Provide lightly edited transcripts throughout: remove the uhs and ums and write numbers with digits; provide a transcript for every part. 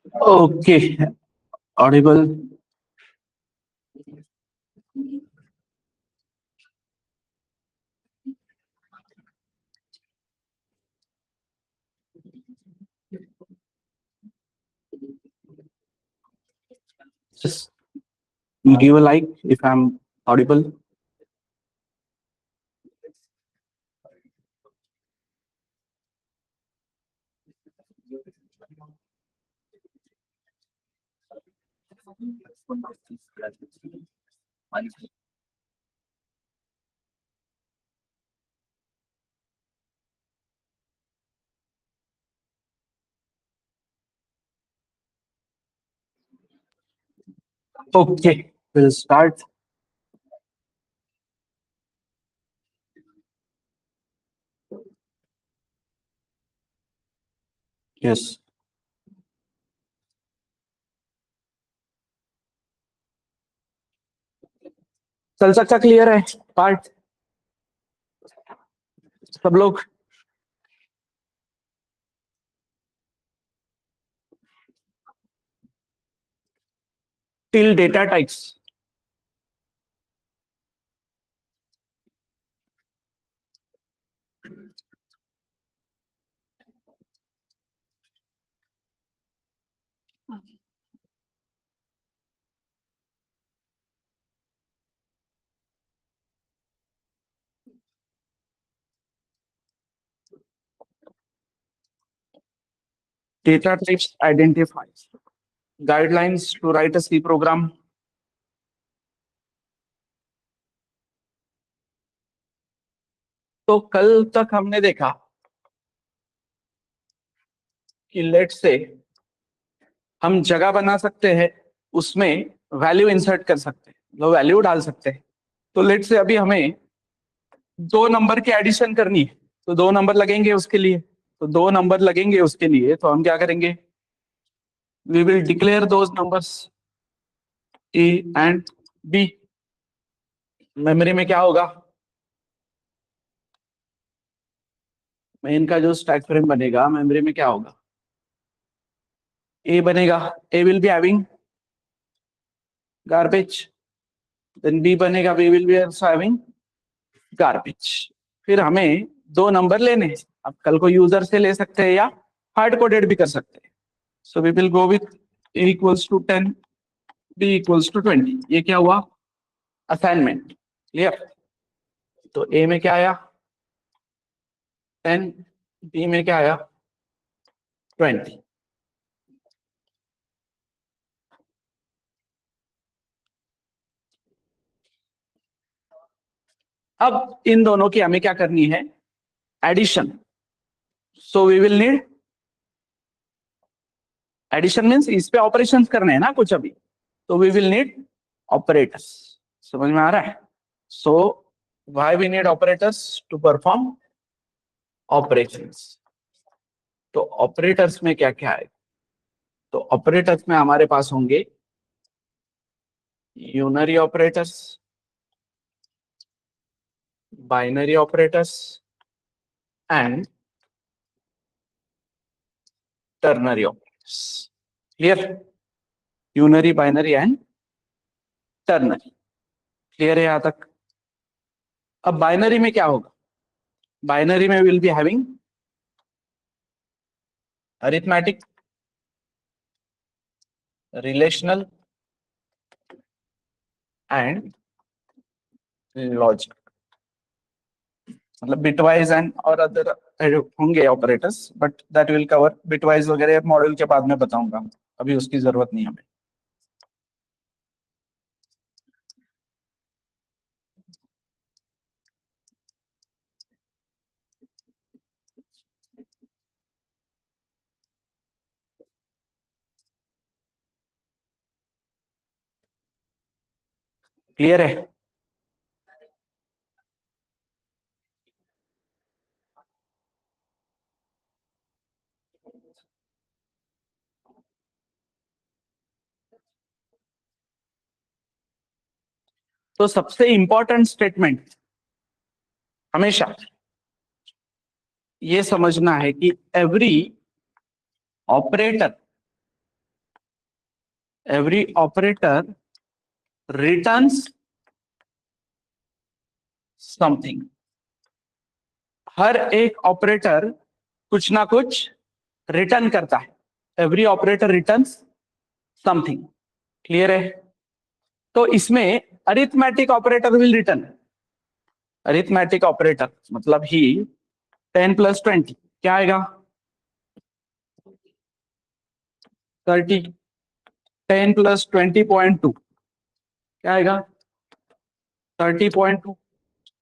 Okay, audible. Just give a like if I'm audible. Okay, we'll start. Yes. चल सकता clear है part सब लोग till data types data types identifies guidelines to write a C program. तो कल तक हमने देखा कि लेट से हम जगह बना सकते हैं, उसमें वैल्यू इंसर्ट कर सकते हैं, वो वैल्यू डाल सकते हैं। तो लेट से अभी हमें दो नंबर की एडिशन करनी है, तो दो नंबर लगेंगे उसके लिए। तो दो नंबर लगेंगे उसके लिए, तो हम क्या करेंगे? We will declare those numbers A and B. Memory में क्या होगा? मेन का जो स्टैक फ्रेम बनेगा, मेमोरी में क्या होगा? ए बनेगा। A will be having garbage, then B बनेगा, B will be also having garbage. फिर हमें दो नंबर लेने हैं। अब कल को यूजर से ले सकते हैं या हार्ड कोडेड भी कर सकते हैं। So we will go with a equals to 10, b equals to 20। ये क्या हुआ? असाइनमेंट। क्लियर? तो ए में क्या आया? 10, बी में क्या आया? 20। अब इन दोनों की हमें क्या करनी है? Addition. So we will need addition, means इस पे ऑपरेशंस करने हैं ना कुछ अभी, तो वी विल नीड ऑपरेटर्स। समझ में आ रहा है? So why we need operators? To perform operations. तो ऑपरेटर्स में क्या क्या है? तो ऑपरेटर्स में हमारे पास होंगे unary operators, binary operators and ternary operators. Clear? Unary, binary and ternary. Clear है यहां तक? अब बाइनरी में क्या होगा? बाइनरी में will be having arithmetic, relational and logic. मतलब बिटवाइज एंड और अदर होंगे operators, but that will cover. Bitwise वगैरह मॉड्यूल के बाद में बताऊंगा, अभी उसकी जरूरत नहीं हमें। क्लियर है? तो सबसे इंपॉर्टेंट स्टेटमेंट हमेशा ये समझना है कि every operator every operator returns something, हर एक ऑपरेटर कुछ ना कुछ रिटर्न करता है। Every operator returns something, clear है? तो इसमें arithmetic operator will return, arithmetic operator मतलब ही 10 + 20 क्या आएगा? 30। 10 + 20.2 क्या आएगा? 30.2।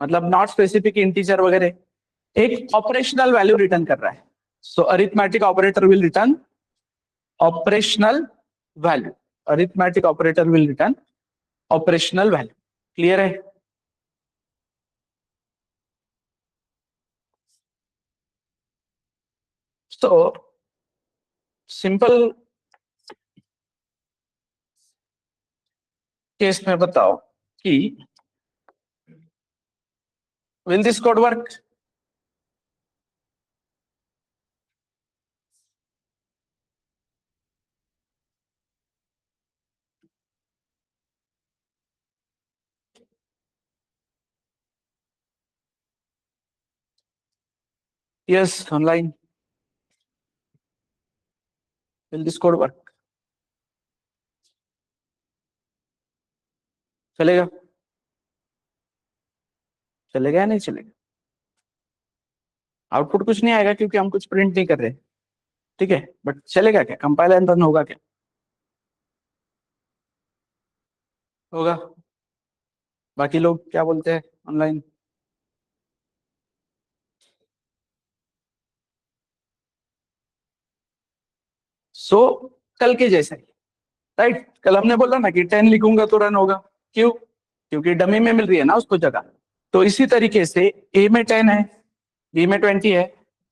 मतलब नॉट स्पेसिफिक इंटीजर वगैरह, एक ऑपरेशनल वैल्यू रिटर्न कर रहा है। So arithmetic operator will return operational value, arithmetic operator will return operational value, clear है? तो सिंपल केस में बताओ कि will this code work? Yes, online. Will this code work? चलेगा? चलेगा या नहीं चलेगा? आउटपुट कुछ नहीं आएगा क्योंकि हम कुछ प्रिंट नहीं कर रहे, ठीक है, बट चलेगा क्या? कंपाइल एंड रन होगा क्या? होगा। बाकी लोग क्या बोलते हैं ऑनलाइन? सो कल के जैसे ही, राइट? कल हमने बोला ना कि 10 लिखूंगा तो रन होगा। क्यों? क्योंकि डमी में मिल रही है ना उसको जगह। तो इसी तरीके से ए में 10 है, बी में 20 है,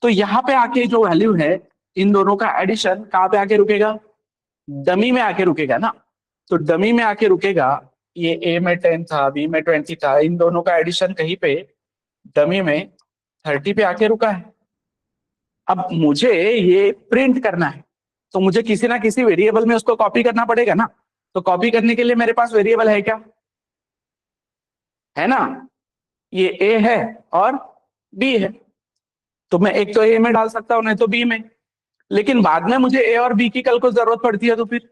तो यहाँ पे आके जो वैल्यू है, इन दोनों का एडिशन कहाँ पे आके रुकेगा? डमी में आके रुकेगा ना। तो डमी में आके रुकेगा, ये ए में 10 था, बी में 20 था, इन दोनों का एडिशन कहीं पे डमी में 30 पे आके रुका है। अब मुझे ये प्रिंट करना है, तो मुझे किसी ना किसी वेरिएबल में उसको कॉपी करना पड़ेगा ना। तो कॉपी करने के लिए मेरे पास वेरिएबल है क्या? है ना? ये ए है और बी है, तो मैं एक तो ए में डाल सकता हूं, नहीं तो बी में। लेकिन बाद में मुझे ए और बी की कल को जरूरत पड़ती है, तो फिर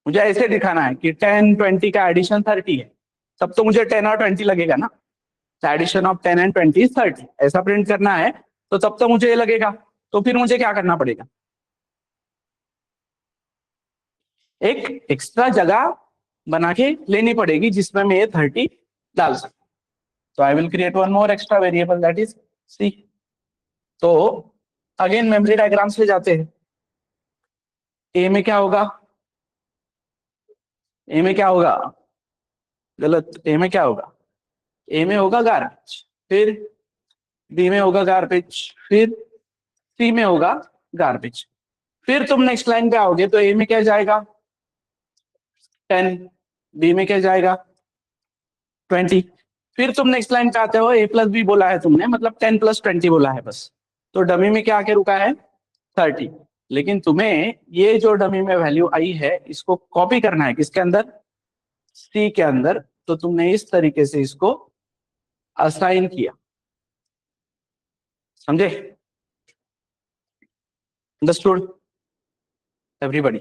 मुझे ऐसे दिखाना है कि 10 20 का एडिशन 30 है, तब तो मुझे 10 और 20 लगेगा ना। एडिशन ऑफ 10 एंड 20 इज 30, ऐसा प्रिंट करना है, तो तब तो मुझे ये लगेगा। तो फिर मुझे क्या करना पड़ेगा? एक एक्स्ट्रा जगह बना के लेनी पड़ेगी जिसमें मैं ये 30 डाल सकूं। तो I will create one more extra variable, that is C. तो अगेन मेमोरी डायग्राम से जाते हैं। ए में क्या होगा? ए में क्या होगा? गलत, ए में क्या होगा? ए में होगा गार्बेज, फिर बी में होगा गार्बेज, फिर सी में होगा गार्बेज। फिर तुम नेक्स्ट लाइन पे आओगे तो ए में क्या जाएगा? 10। बी में क्या जाएगा? 20। फिर तुम नेक्स्ट लाइन पे आते हो, ए प्लस बी बोला है तुमने, मतलब 10 + 20 बोला है बस। तो डमी में क्या आके रुका है? 30। लेकिन तुम्हें ये जो डमी में वैल्यू आई है, इसको कॉपी करना है किसके अंदर? सी के अंदर। तो तुमने इस तरीके से इसको असाइन किया, समझे? Understood everybody?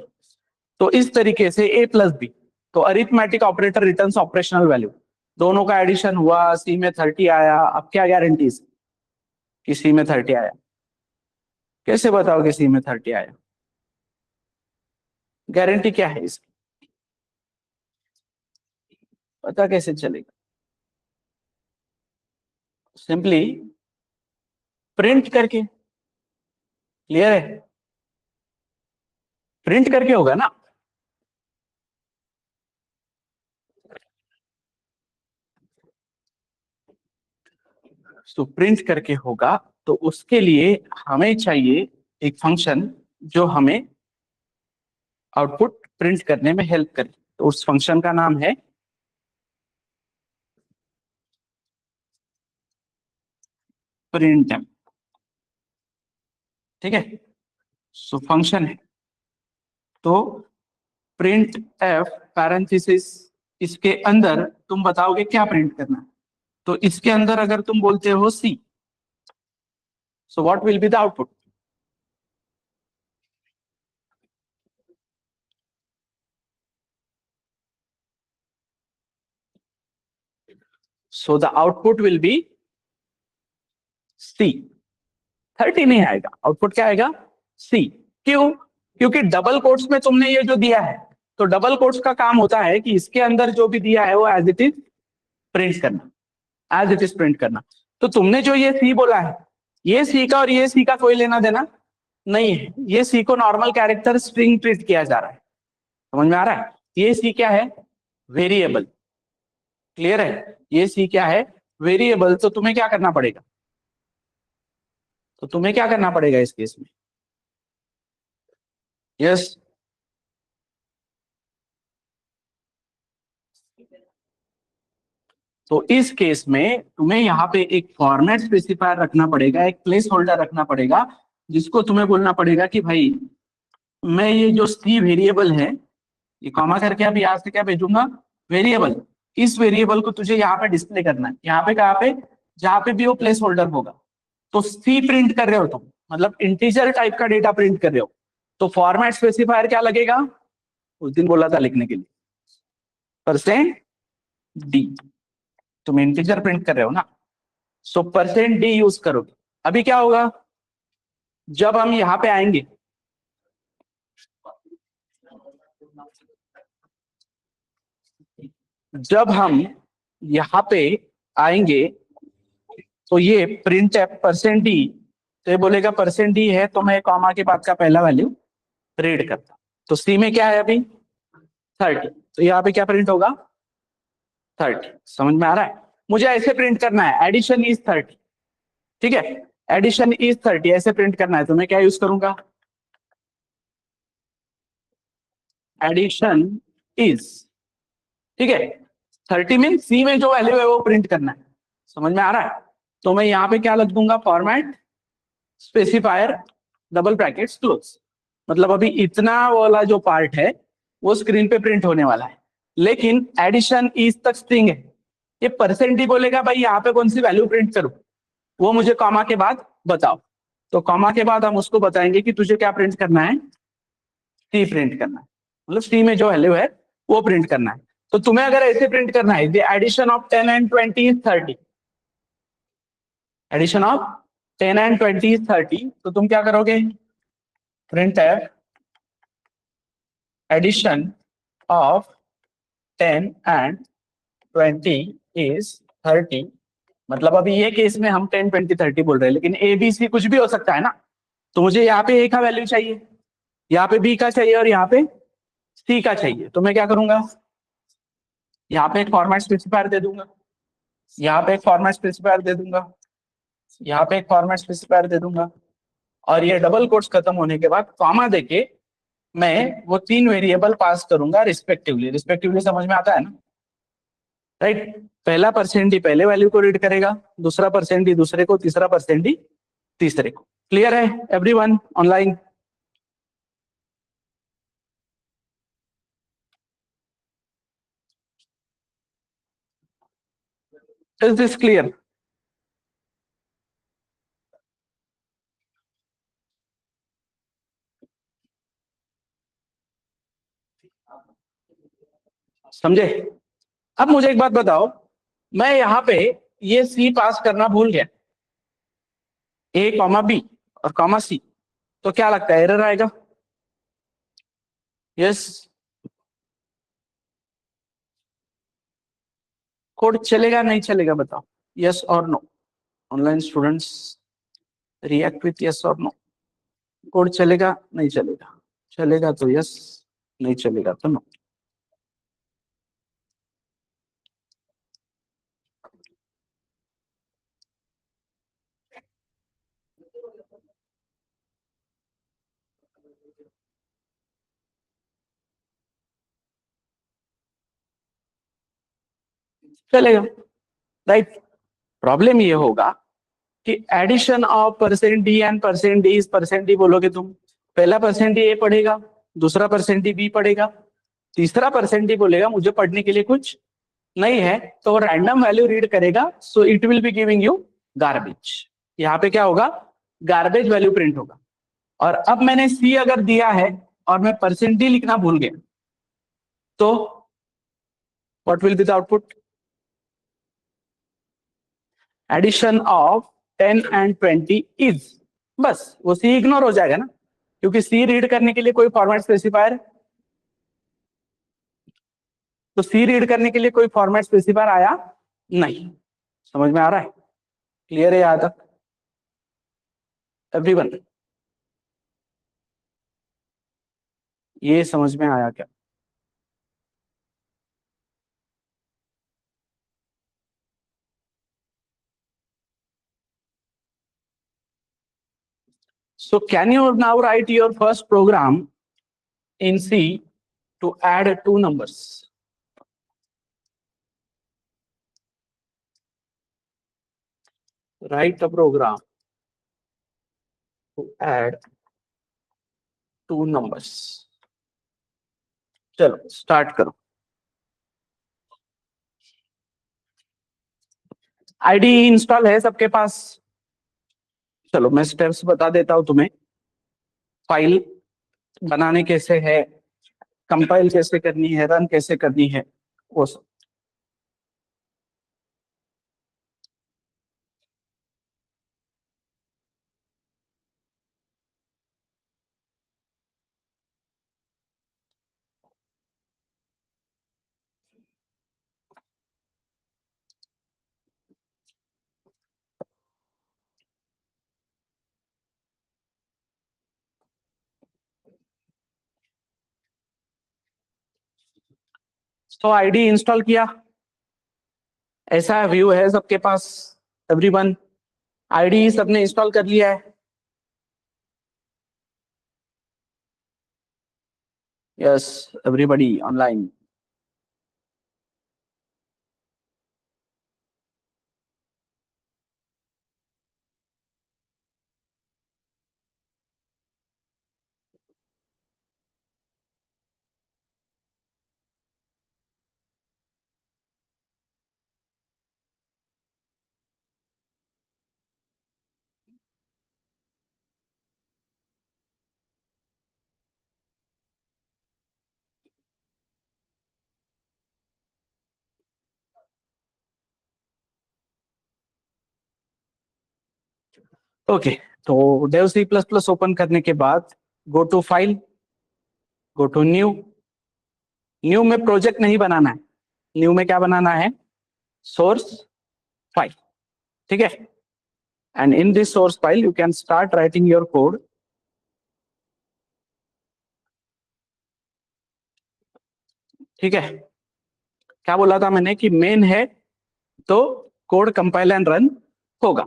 तो इस तरीके से ए प्लस बी, तो arithmetic operator returns operational value, दोनों का एडिशन हुआ, सी में 30 आया। अब क्या गारंटी कि सी में 30 आया? कैसे बताओगे सी में 30 आया? गारंटी क्या है इसकी? पता कैसे चलेगा? सिंपली प्रिंट करके। क्लियर है? प्रिंट करके होगा ना। तो प्रिंट करके होगा, तो उसके लिए हमें चाहिए एक फंक्शन जो हमें आउटपुट प्रिंट करने में हेल्प करे। तो उस फंक्शन का नाम है प्रिंट। ठीक है? सो फंक्शन है, तो प्रिंट एफ पैरेंथेसिस, इसके अंदर तुम बताओगे क्या प्रिंट करना है। तो इसके अंदर अगर तुम बोलते हो C, so what will be the output? So the output will be C. 30 नहीं आएगा, आउटपुट क्या आएगा? सी। क्यों? क्योंकि डबल कोट्स में तुमने ये जो दिया है, तो डबल कोट्स का काम होता है कि इसके अंदर जो भी दिया है वो एज इट इज प्रिंट करना, एज इट इज प्रिंट करना। तो तुमने जो ये सी बोला है, ये सी का और ये सी का कोई लेना देना नहीं है। ये सी को नॉर्मल कैरेक्टर स्ट्रिंग ट्रीट किया जा रहा है, समझ में आ रहा है? ये सी क्या है? वेरिएबल। क्लियर है? ये सी क्या है? वेरिएबल। तो तुम्हें क्या करना पड़ेगा? तो तुम्हें क्या करना पड़ेगा इस केस में? यस, तो इस केस में तुम्हें यहाँ पे एक फॉर्मेट स्पेसिफायर रखना पड़ेगा, एक प्लेस होल्डर रखना पड़ेगा, जिसको तुम्हें बोलना पड़ेगा कि भाई मैं ये जो सी वेरिएबल है, ये कॉमा करके अभी यहाँ से क्या भेजूंगा? वेरिएबल। इस वेरिएबल को तुझे यहाँ पे डिस्प्ले करना है, यहाँ पे कहाँ पे? जहाँ पे भी वो प्लेस होल्डर होगा। तो सी प्रिंट कर रहे हो तुम, मतलब इंटीजर टाइप का डेटा प्रिंट कर रहे हो, तो फॉर्मेट स्पेसिफायर क्या लगेगा? उस दिन बोला था लिखने के लिए, परसेंट डी। तुम इंटीजर प्रिंट कर रहे हो ना, सो परसेंट डी यूज करोगे। अभी क्या होगा? जब हम यहाँ पे आएंगे, जब हम यहाँ पे आएंगे तो ये प्रिंट है परसेंट डी, तो ये बोलेगा परसेंट डी है, तो मैं कॉमा के बाद का पहला वैल्यू रीड करता। तो सी में क्या है अभी? 30, तो यहाँ पे क्या प्रिंट होगा? 30। समझ में आ रहा है? मुझे ऐसे प्रिंट करना है, एडिशन इज 30, ठीक है? एडिशन इज 30 ऐसे प्रिंट करना है, तो मैं क्या यूज करूंगा? एडिशन इज, ठीक है? 30 मीन सी में जो वैल्यू है वो प्रिंट करना है। समझ में आ रहा है? तो मैं यहाँ पे क्या लग दूंगा? Format specifier double brackets close. मतलब अभी इतना वाला जो पार्ट है वो स्क्रीन पे प्रिंट होने वाला है, लेकिन एडिशन इज तक स्ट्रिंग है। ये परसेंट ही बोलेगा भाई यहाँ पे कौन सी वैल्यू प्रिंट करूं, वो मुझे कॉमा के बाद बताओ। तो कॉमा के बाद हम उसको बताएंगे कि तुझे क्या प्रिंट करना है? सी प्रिंट करना है, मतलब सी में जो वैल्यू है वो प्रिंट करना है। तो तुम्हें अगर ऐसे प्रिंट करना है, the addition of 10 and 20 is 30, addition of 10 and 20 is 30, तो तुम क्या करोगे? प्रिंट है एडिशन ऑफ 10 एंड 20 इज 30। मतलब अभी ये केस में हम 10 20 30 बोल रहे हैं, लेकिन ए बी सी कुछ भी हो सकता है ना। तो मुझे यहाँ पे ए का वैल्यू चाहिए, यहाँ पे बी का चाहिए और यहाँ पे सी का चाहिए। तो मैं क्या करूंगा? यहाँ पे एक फॉर्मेट स्पेसिफायर दे दूंगा, यहाँ पे एक फॉर्मेट स्पेसिफायर दे दूंगा, यहाँ पे एक फॉर्मेट स्पेसिफायर दे दूंगा, और ये डबल कोट्स खत्म होने के बाद कॉमा देके मैं वो तीन वेरिएबल पास करूंगा रिस्पेक्टिवली। रिस्पेक्टिवली समझ में आता है ना? राइट? पहला परसेंट डी पहले वैल्यू को रीड करेगा, दूसरा परसेंट डी दूसरे को, तीसरा परसेंट डी तीसरे को। क्लियर है everyone online? Is this clear? समझे? अब मुझे एक बात बताओ, मैं यहाँ पे ये सी पास करना भूल गया, ए कॉमा बी और कॉमा सी, तो क्या लगता है एरर आएगा? यस। कोड चलेगा नहीं चलेगा बताओ, यस और no? Online students react with yes और नो। कोड चलेगा नहीं चलेगा? चलेगा तो यस, नहीं चलेगा तो नो। चलेगा, राइट? प्रॉब्लम ये होगा कि addition of percent D and percent D is percent D बोलोगे तुम, पहला परसेंट डी ए पढ़ेगा, दूसरा परसेंट डी बी पढ़ेगा, तीसरा परसेंट ही बोलेगा मुझे पढ़ने के लिए कुछ नहीं है, तो रैंडम वैल्यू रीड करेगा, so it will be giving you garbage. यहाँ पे क्या होगा, गार्बेज वैल्यू प्रिंट होगा। और अब मैंने सी अगर दिया है और मैं परसेंट ही लिखना भूल गया, तो what will be the output? Addition of 10 and 20 is, बस वो सी इग्नोर हो जाएगा ना, क्योंकि सी रीड करने के लिए कोई फॉर्मेट स्पेसिफायर, तो सी रीड करने के लिए कोई फॉर्मेट स्पेसिफायर आया नहीं। समझ में आ रहा है? क्लियर है यहां तक एवरीवन? ये समझ में आया क्या? So can you now write your first program in C to add two numbers? Write a program to add two numbers. चलो स्टार्ट करो। आईडी इंस्टॉल है सबके पास? चलो मैं स्टेप्स बता देता हूं तुम्हें। फाइल बनाने कैसे है, कंपाइल कैसे करनी है, रन कैसे करनी है, वो सब। तो आईडी इंस्टॉल किया, ऐसा व्यू है सबके पास एवरीवन? आईडी सबने इंस्टॉल कर लिया है? Yes, everybody online? ओके, तो Dev C plus plus open करने के बाद go to file, go to new. New में प्रोजेक्ट नहीं बनाना है, न्यू में क्या बनाना है? Source file. ठीक है? And in this source file you can start writing your code. ठीक है? क्या बोला था मैंने कि मेन है, तो कोड कंपाइल एंड रन होगा।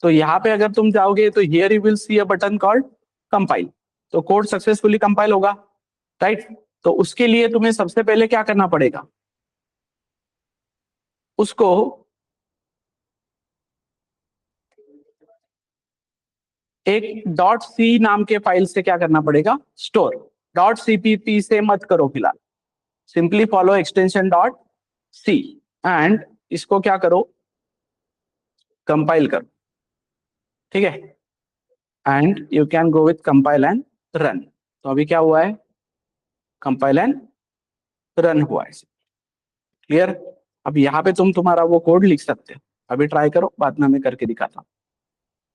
तो यहाँ पे अगर तुम जाओगे तो here you will see a button called compile, तो कोड सक्सेसफुली कंपाइल होगा, राइट? तो उसके लिए तुम्हें सबसे पहले क्या करना पड़ेगा? उसको एक डॉट सी नाम के फाइल से क्या करना पड़ेगा? स्टोर। डॉट सीपीपी से मत करो फिलहाल, simply follow extension dot C, and इसको क्या करो? कंपाइल करो। ठीक है? And you can go with compile and run. तो अभी क्या हुआ है? कंपाइल एंड रन हुआ है। क्लियर? अब यहाँ पे तुम तुम्हारा वो कोड लिख सकते हो। अभी ट्राई करो, बाद में मैं करके दिखाता हूँ।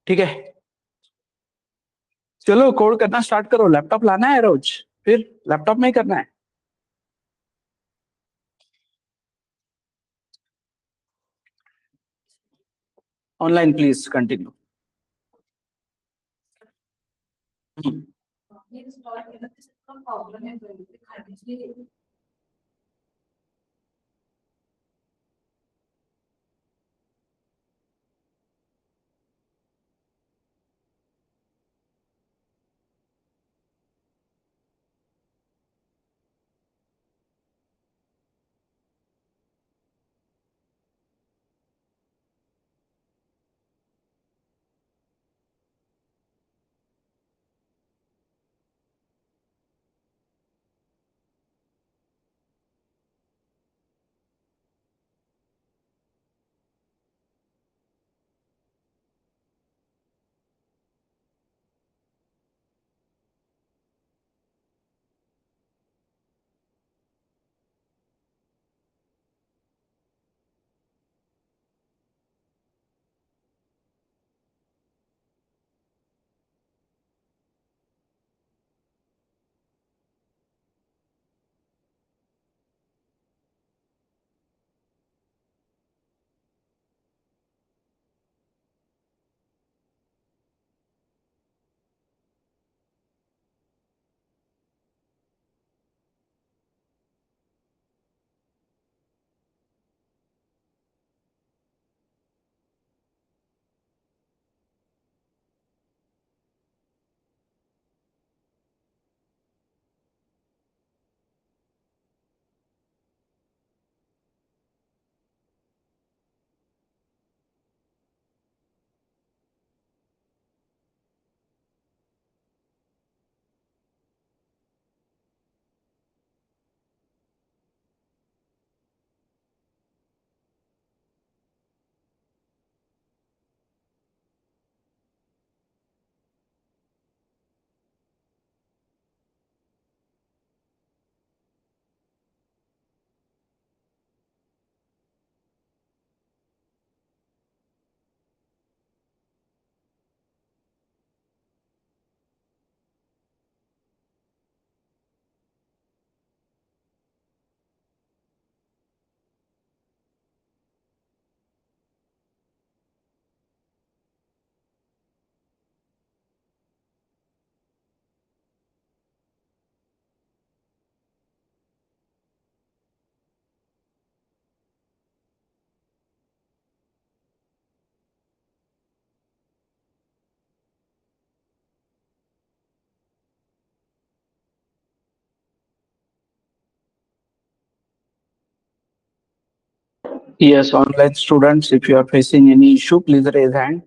ठीक है? चलो कोड करना स्टार्ट करो। लैपटॉप लाना है रोज, फिर लैपटॉप में ही करना है। Online please continue. Yes, online students, if you are facing any issue, please raise hand.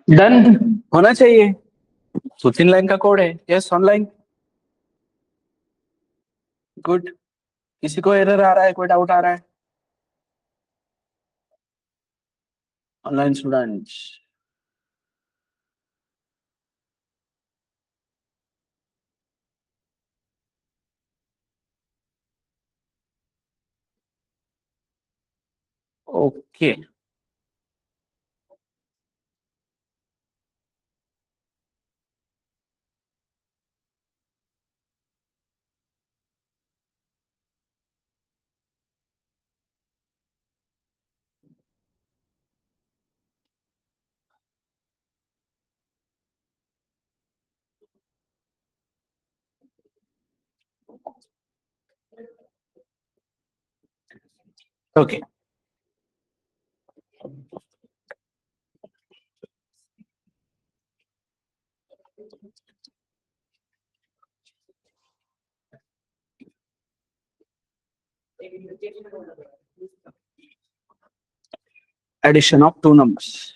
Done होना चाहिए। 2-3 लाइन का कोड है। Yes online. गुड। किसी को एरर आ रहा है, कोई डाउट आ रहा है? Online students. Okay. Okay. Addition of two numbers.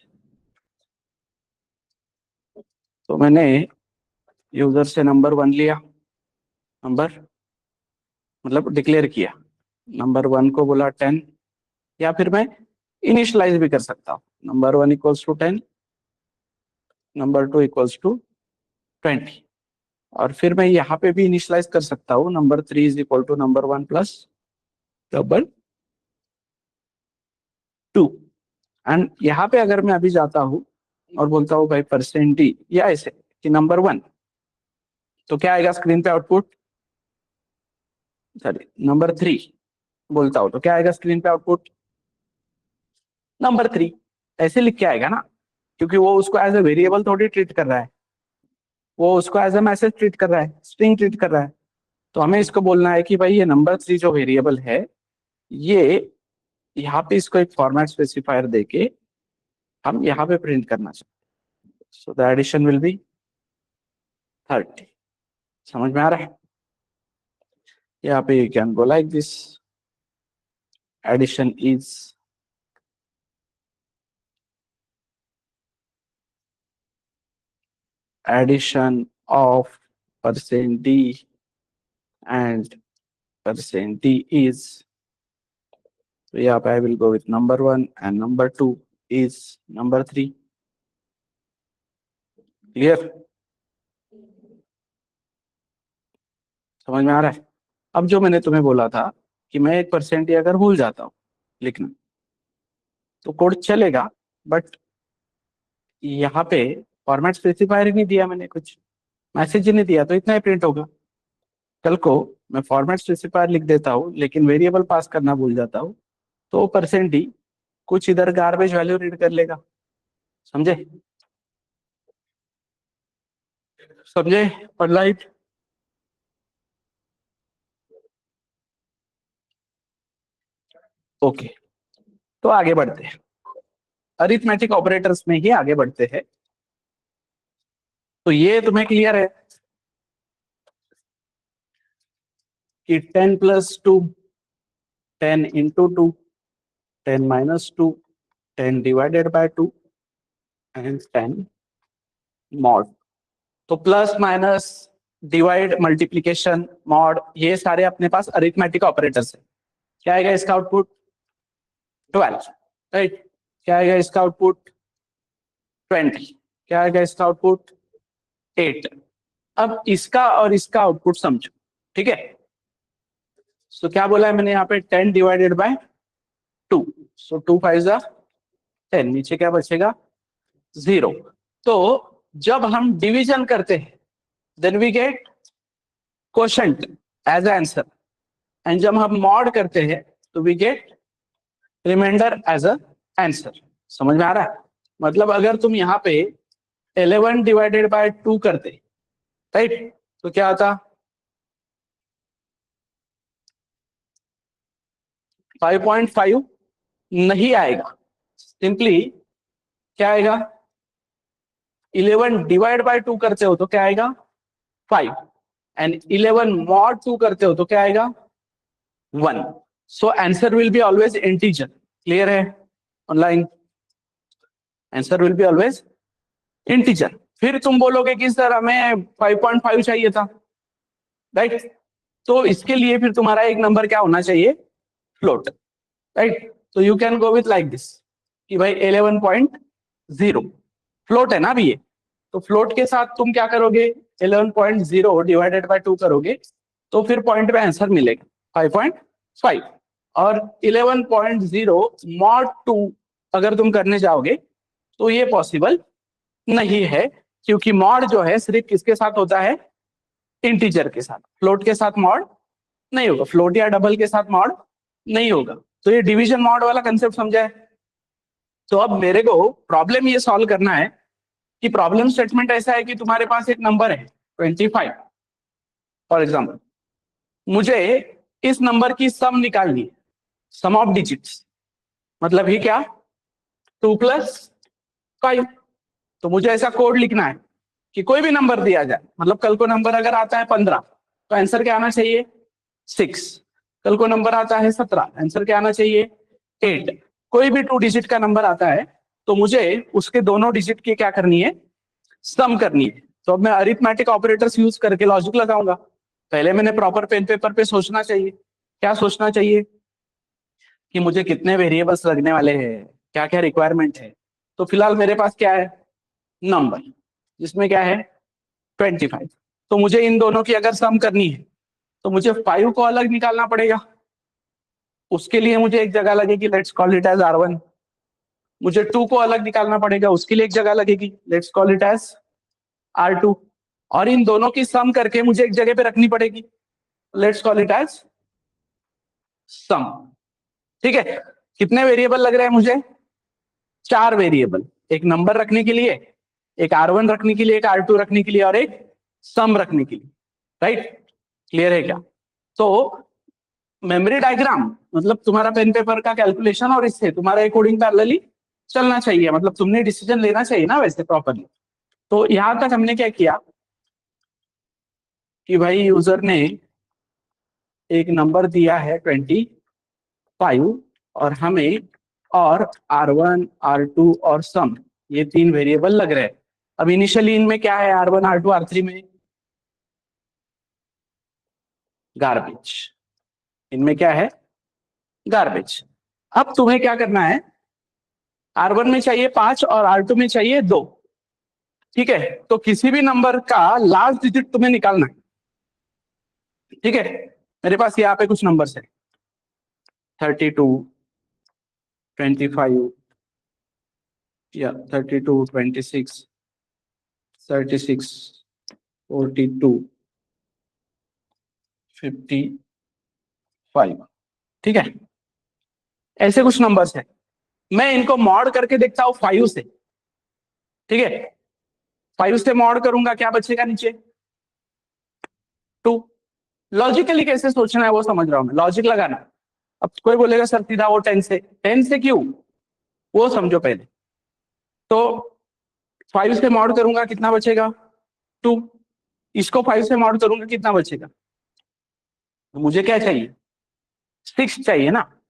तो मैंने यूजर से नंबर 1 लिया, नंबर मतलब डिक्लेयर किया, नंबर 1 को बोला 10, या फिर मैं इनिशियलाइज भी कर सकता हूँ, number 1 equals to 10, number 2 equals to 20, और फिर मैं यहाँ पे भी इनिशियलाइज कर सकता हूँ, number 3 is equal to number 1 plus number 2। And यहाँ पे अगर मैं अभी जाता हूँ और बोलता हूँ भाई %d या ऐसे कि नंबर 1, तो क्या आएगा स्क्रीन पे आउटपुट? सॉरी, नंबर 3 बोलता हूँ तो क्या आएगा स्क्रीन पे आउटपुट? नंबर 3 ऐसे लिख के आएगा ना, क्योंकि वो उसको एज ए वेरिएबल थोड़ी ट्रीट कर रहा है, वो उसको एज ए मैसेज ट्रीट कर रहा है, स्ट्रिंग ट्रीट कर रहा है। तो हमें इसको बोलना है कि भाई ये नंबर 3 जो वेरिएबल है, ये यहाँ पे इसको एक फॉर्मेट स्पेसिफायर देके हम यहाँ पे प्रिंट करना चाहते हैं। So the addition will be 30। समझ में आ रहा है? यहाँ पे you can go like this, addition is addition of %d and %d is, so yeah, I will go with number 1 and number 2 is number 3. Clear? समझ में आ रहा है? अब जो मैंने तुम्हें बोला था कि मैं एक % अगर भूल जाता हूँ लिखना तो कोड चलेगा, बट यहाँ पे फॉर्मेट स्पेसिफायर ही नहीं दिया मैंने, कुछ मैसेज ही नहीं दिया, तो इतना ही प्रिंट होगा। कल को मैं फॉर्मेट स्पेसिफायर लिख देता हूँ लेकिन वेरिएबल पास करना भूल जाता हूँ, तो %d कुछ इधर गार्बेज वैल्यू रीड कर लेगा। समझे? समझे? और लाइट? ओके, तो आगे बढ़ते हैं, अरिथमेटिक ऑपरेटर्स में ही आगे बढ़ते हैं। तो ये तुम्हें क्लियर है कि 10 + 2, 10 × 2, 10 - 2, 10 डिवाइडेड बाय 2 एंड 10 मॉड। तो plus minus divide multiplication mod ये सारे अपने पास अरिथमेटिक ऑपरेटर्स है। क्या आएगा इसका आउटपुट? 12, राइट। क्या आएगा इसका आउटपुट? 20। क्या आएगा इसका आउटपुट? 8। अब इसका और इसका आउटपुट समझो, ठीक है? तो क्या बोला है मैंने यहाँ पे? 10 डिवाइडेड बाय 2, सो 2 5 जा 10, नीचे क्या बचेगा? 0। तो जब हम डिवीजन करते हैं then we get quotient as answer, and जब हम मॉड करते हैं तो we get remainder as a answer. समझ में आ रहा है? मतलब अगर तुम यहाँ पे 11 डिवाइडेड बाय 2 करते, राइट, तो क्या आता? 5.5 नहीं आएगा, सिंपली क्या आएगा? 11 डिवाइड बाय 2 करते हो तो क्या आएगा? 5, एंड 11 मॉड 2 करते हो तो क्या आएगा? 1। So answer will be always integer. Clear है? Online answer will be always integer. फिर तुम बोलोगे कि सर हमें 5.5 चाहिए था, राइट? तो इसके लिए फिर तुम्हारा एक नंबर क्या होना चाहिए? Float, right? तो you can go with like this कि भाई 11.0 फ्लोट है ना अभी ये, तो फ्लोट के साथ तुम क्या करोगे? 11.0 डिवाइडेड बाय 2 करोगे तो फिर पॉइंट पे आंसर मिलेगा 5.5। और 11.0 मॉड 2 अगर तुम करने जाओगे तो ये पॉसिबल नहीं है, क्योंकि मॉड जो है सिर्फ किसके साथ होता है? इंटीजर के साथ। फ्लोट के साथ मॉड नहीं होगा, फ्लोट या डबल के साथ मॉड नहीं होगा। तो ये डिवीजन मॉड वाला कंसेप्ट समझा है? तो अब मेरे को प्रॉब्लम ये सॉल्व करना है कि प्रॉब्लम स्टेटमेंट ऐसा है कि तुम्हारे पास एक नंबर है 25 फॉर एग्जाम्पल, मुझे इस नंबर की सम निकालनी है, सम ऑफ डिजिट्स, मतलब ही क्या? 2+5। तो मुझे ऐसा कोड लिखना है कि कोई भी नंबर दिया जाए, मतलब कल को नंबर अगर आता है 15 तो आंसर क्या आना चाहिए? 6। कल को नंबर आता है 17, आंसर क्या आना चाहिए? 8। कोई भी 2 डिजिट का नंबर आता है तो मुझे उसके दोनों डिजिट की क्या करनी है? सम करनी है। तो अब मैं अरिथमेटिक ऑपरेटर्स यूज करके लॉजिक लगाऊंगा। पहले मैंने प्रॉपर पेन पेपर पे सोचना चाहिए। क्या सोचना चाहिए? कि मुझे कितने वेरिएबल्स लगने वाले हैं, क्या क्या रिक्वायरमेंट है। तो फिलहाल मेरे पास क्या है? नंबर, जिसमें क्या है? 25। तो मुझे इन दोनों की अगर सम करनी है तो मुझे 5 को अलग निकालना पड़ेगा। उसके लिए मुझे एक जगह लगेगी, let's call it as R1। मुझे 2 को अलग निकालना पड़ेगा, उसके लिए एक जगह लगेगी, let's call it as R2। और इन दोनों की सम करके मुझे एक जगह पे रखनी पड़ेगी, लेट्स कॉल इट एज सम। ठीक है? कितने वेरिएबल लग रहे हैं मुझे? 4 वेरिएबल, एक नंबर रखने के लिए, एक R1 रखने के लिए, एक R2 रखने के लिए और एक सम रखने के लिए, राइट? क्लियर है क्या? तो मेमोरी डायग्राम मतलब तुम्हारा पेन पेपर का कैलकुलेशन और इससे तुम्हारा एक कोडिंग पैरेलली चलना चाहिए, मतलब तुमने डिसीजन लेना चाहिए ना वैसे प्रॉपरली। तो यहां तक हमने क्या किया कि भाई यूजर ने एक नंबर दिया है 25 और हमें और R1 R2 और सम, ये 3 वेरिएबल लग रहे हैं। अब इनिशियली इनमें क्या है? R1 R2 R3 में गार्बेज, इनमें क्या है? गार्बेज। अब तुम्हें क्या करना है? R1 में चाहिए 5 और R2 में चाहिए 2। ठीक है? तो किसी भी नंबर का लास्ट डिजिट तुम्हें निकालना है। ठीक है? मेरे पास यहाँ पे कुछ नंबर्स है, 32, 25 या 32, 26, 36, 42, 55। ठीक है? ऐसे कुछ नंबर्स है, मैं इनको मॉड करके देखता हूँ 5 से। ठीक है? 5 से मॉड करूंगा, क्या बचेगा नीचे? 2। लॉजिकली कैसे सोचना है वो समझ रहा हूं मैं, लॉजिक लगाना। अब कोई बोलेगा सर सीधा वो 10 से, 10 से क्यों? वो समझो पहले। तो 5 से मॉड करूंगा, कितना बचेगा? 2। इसको 5 से मॉड करूंगा, कितना बचेगा? तो मुझे क्या चाहिए? 6 चाहिए ना।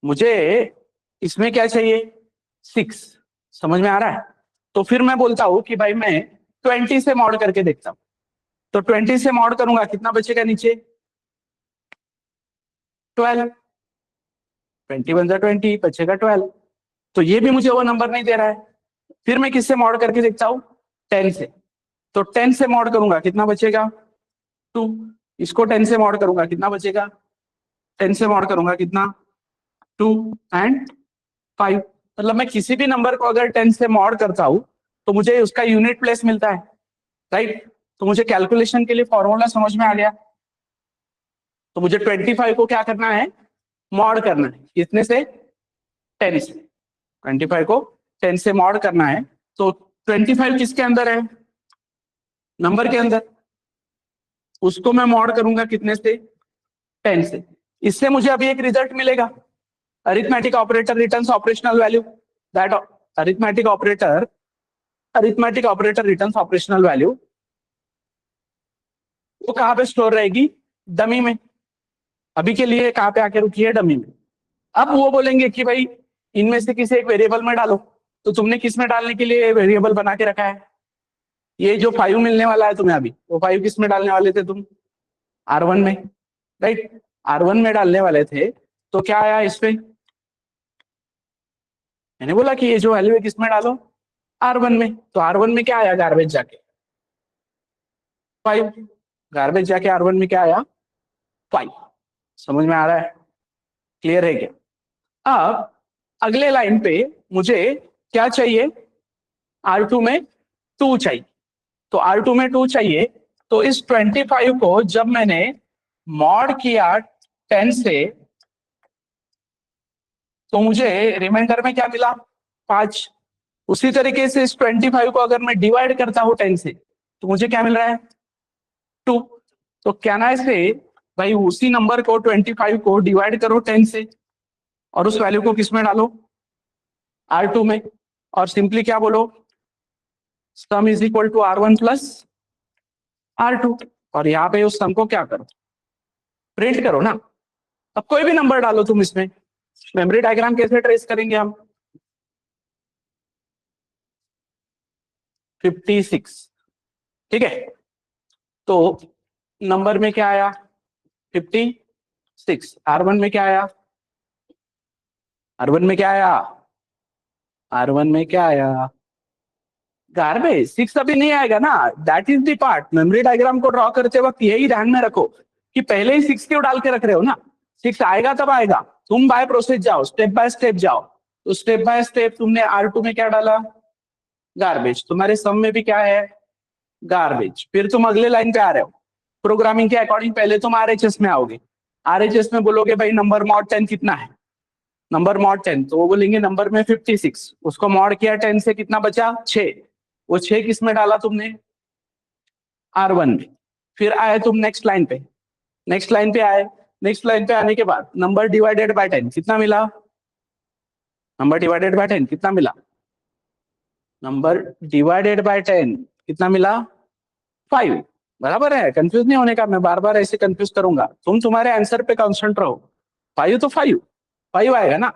मुझे इसमें क्या चाहिए? 6। समझ में आ रहा है? तो फिर मैं बोलता हूं कि भाई मैं 20 से मॉड करके देखता हूं। तो 20 से मॉड करूंगा, कितना बचेगा नीचे? 12। 20 बन जा 20, बचेगा 12। तो ये भी मुझे वो नंबर नहीं दे रहा है। फिर मैं किससे मॉड करके देखता हूँ? 10 से। तो 10 से मॉड करूंगा, कितना बचेगा? 2। इसको 10 से मॉड करूंगा, कितना बचेगा? 10 से मॉड करूंगा, कितना? 2 एंड 5। मतलब मैं किसी भी नंबर को अगर 10 से मॉड करता हूं तो मुझे उसका यूनिट प्लेस मिलता है, राइट? तो मुझे कैलकुलेशन के लिए फॉर्मूला समझ में आ गया। तो मुझे 25 को क्या करना है? मॉड करना है, कितने से? 10 से। 25 को 10 से मॉड करना है। तो 25 किसके अंदर है? नंबर के अंदर। उसको मैं मॉड करूंगा कितने से? 10 से। इससे मुझे अभी एक रिजल्ट मिलेगा, arithmetic operator returns operational value. That arithmetic operator returns operational value. वो कहां पे स्टोर रहेगी? डमी में। अभी के लिए कहां पे आके रुकी है? डमी में। अब वो बोलेंगे कि भाई इनमें से किसी एक वेरिएबल में डालो। तो तुमने किस में डालने के लिए वेरिएबल बना के रखा है? ये जो 5 मिलने वाला है तुम्हें अभी, वो 5 किस में डालने वाले थे तुम? R1 में, राइट? R1 में डालने वाले थे, तो क्या आया इस पे? मैंने बोला कि ये जो वैल्यू है किस में डालो? R1 में। तो R1 में क्या आया गार्बेज जाके? 5। गार्बेज जाके R1 में क्या आया? 5। समझ में आ रहा है? क्लियर है क्या? अब अगले लाइन पे मुझे क्या चाहिए? R2 में 2 चाहिए। तो R2 में 2 चाहिए, तो इस 25 को जब मैंने मॉड किया 10 से, तो मुझे रिमाइंडर में क्या मिला? 5। उसी तरीके से इस 25 को अगर मैं डिवाइड करता हूं 10 से, तो मुझे क्या मिल रहा है? 2। तो क्या ना से भाई उसी नंबर को 25 को डिवाइड करो 10 से और उस वैल्यू को किस में डालो? R2 में। और सिंपली क्या बोलो? Sum is equal to R1 plus R2। और यहाँ पे उस सम को क्या करो? प्रिंट करो ना। अब कोई भी नंबर डालो तुम इसमें। मेमोरी डायग्राम कैसे ट्रेस करेंगे हम? 56। ठीक है, तो नंबर में क्या आया? 56। R1 में क्या आया? R1 में क्या आया? R1 में क्या आया? गार्बेज। 6 अभी नहीं आएगा ना, that is the part. Memory diagram को ड्रॉ करते वक्त यही ध्यान में रखो कि पहले ही 6 क्यों डाल के रख रहे हो ना। 6 आएगा तब आएगा। तुम बाय प्रोसेस जाओ, स्टेप बाय स्टेप जाओ। तो स्टेप बाय स्टेप तुमने R2 में क्या डाला? गार्बेज। तुम्हारे सम में भी क्या है? गार्बेज। फिर तुम अगले लाइन पे आ रहे हो। प्रोग्रामिंग के अकॉर्डिंग पहले तुम RHS में आओगे। RHS में बोलोगे भाई नंबर मॉड 10 कितना है? नंबर मॉड 10, तो वो बोलेंगे नंबर में 56। उसको मॉड किया 10 से, कितना बचा? 6। वो 6 किस में डाला तुमने? R1 में। फिर आए तुम नेक्स्ट लाइन पे। नेक्स्ट लाइन पे आए। नेक्स्ट लाइन पे आने के बाद नंबर डिवाइडेड बाय 10 कितना मिला? नंबर डिवाइडेड बाय 10 कितना मिला? नंबर डिवाइडेड बाय 10 कितना मिला? 5। बराबर है, कंफ्यूज नहीं होने का। मैं बार बार ऐसे कंफ्यूज करूंगा, तुम तुम्हारे आंसर पे कॉन्सेंट्रेट रहो। 5 तो 5 5 आएगा ना।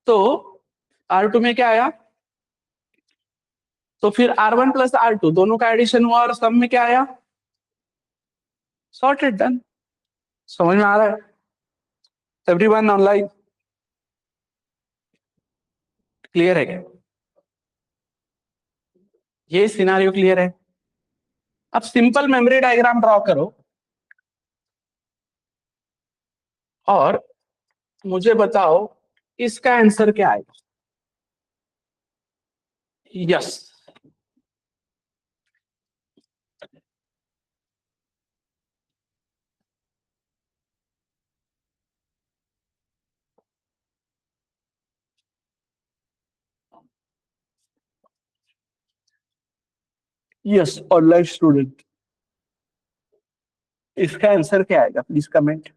तो R2 में क्या आया? तो फिर R1 प्लस R2 दोनों का एडिशन हुआ और सम में क्या आया? Sorted, done. समझ में आ रहा है एवरीवन ऑनलाइन? क्लियर है क्या? ये सिनारियो क्लियर है? अब सिंपल मेमोरी डायग्राम ड्रॉ करो और मुझे बताओ इसका आंसर क्या आएगा? यस। यस ऑनलाइन स्टूडेंट, इसका आंसर क्या आएगा? Please comment.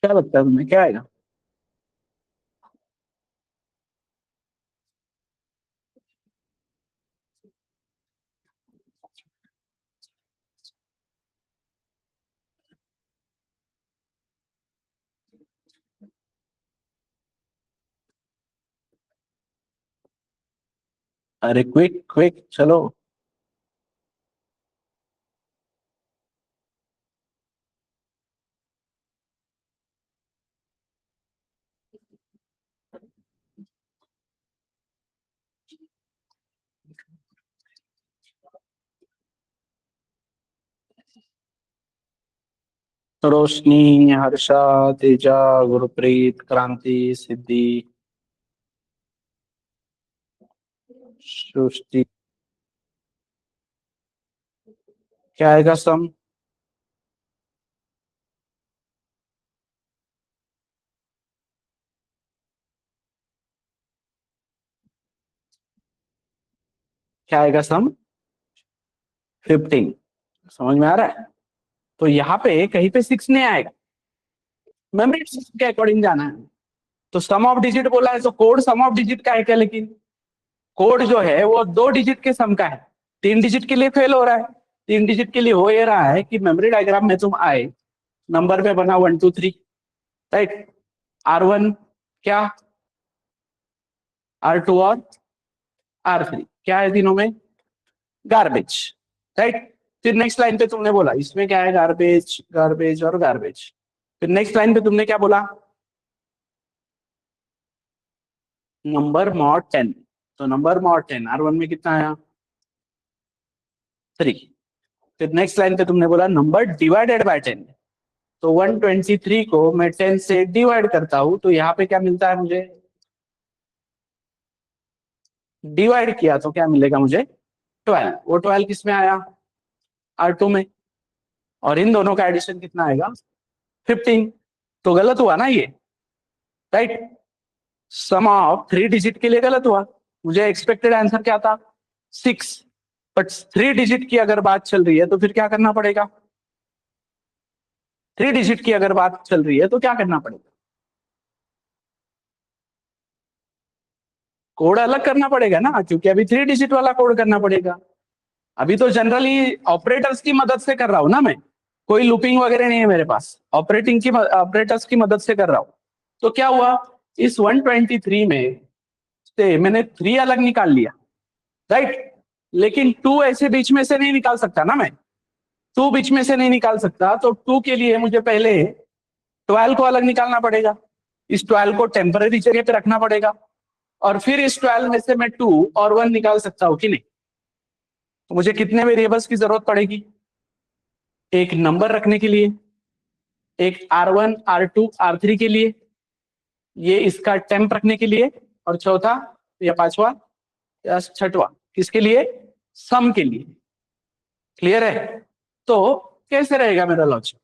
क्या लगता है तुम्हें क्या आएगा? अरे क्विक क्विक चलो। रोशनी, हर्षा, तेजा, गुरप्रीत, क्रांति, सिद्धि, सृष्टि। क्या आएगा सम? क्या आएगा सम? 15। समझ में आ रहा है? तो यहाँ पे कहीं पे 6 नहीं आएगा, मेमोरी के अकॉर्डिंग जाना है। तो सम ऑफ डिजिट बोला है, तो कोड सम ऑफ डिजिट का है क्या? लेकिन कोड जो है वो 2 डिजिट के सम का है, 3 डिजिट के लिए फेल हो रहा है। 3 डिजिट के लिए हो ये रहा है कि मेमोरी डायग्राम में तुम आए, नंबर पे बना 1 2 3, राइट। R1 क्या, R2 और R3 क्या है, तीनों में गार्बेज, राइट। फिर नेक्स्ट लाइन पे तुमने बोला इसमें क्या है, गार्बेज गार्बेज और गार्बेज। फिर नेक्स्ट लाइन पे तुमने क्या बोला, नंबर मॉड 10। तो नंबर मॉड 10 R1 में कितना आया, 3। फिर नेक्स्ट लाइन पे तुमने बोला नंबर डिवाइडेड बाय 10। तो 123 को मैं 10 से डिवाइड करता हूं तो यहाँ पे क्या मिलता है मुझे, डिवाइड किया तो क्या मिलेगा मुझे, 12। वो 12 किस में आया, R2 में। और इन दोनों का एडिशन कितना आएगा, 15। तो गलत हुआ ना ये, राइट। सम ऑफ 3 डिजिट के लिए गलत हुआ, मुझे एक्सपेक्टेड आंसर क्या था, 6। बट 3 डिजिट की अगर बात चल रही है तो फिर क्या करना पड़ेगा, 3 डिजिट की अगर बात चल रही है तो क्या करना पड़ेगा, कोड अलग करना पड़ेगा ना, क्योंकि अभी 3 डिजिट वाला कोड करना पड़ेगा। अभी तो जनरली ऑपरेटर्स की मदद से कर रहा हूं ना मैं, कोई लूपिंग वगैरह नहीं है मेरे पास, ऑपरेटर्स की मदद से कर रहा हूं। तो क्या हुआ, इस 123 में से मैंने 3 अलग निकाल लिया, राइट। लेकिन 2 ऐसे बीच में से नहीं निकाल सकता ना मैं, 2 बीच में से नहीं निकाल सकता, तो 2 के लिए मुझे पहले 12 को अलग निकालना पड़ेगा, इस 12 को टेम्पररी जगह पे रखना पड़ेगा, और फिर इस 12 में से मैं 2 और 1 निकाल सकता हूं कि नहीं। तो मुझे कितने वेरिएबल्स की जरूरत पड़ेगी, एक नंबर रखने के लिए, एक R1 R2 R3 के लिए, ये इसका टेम्प रखने के लिए, और चौथा या पांचवा या छठवा किसके लिए, सम के लिए। क्लियर है। तो कैसे रहेगा मेरा लॉजिक,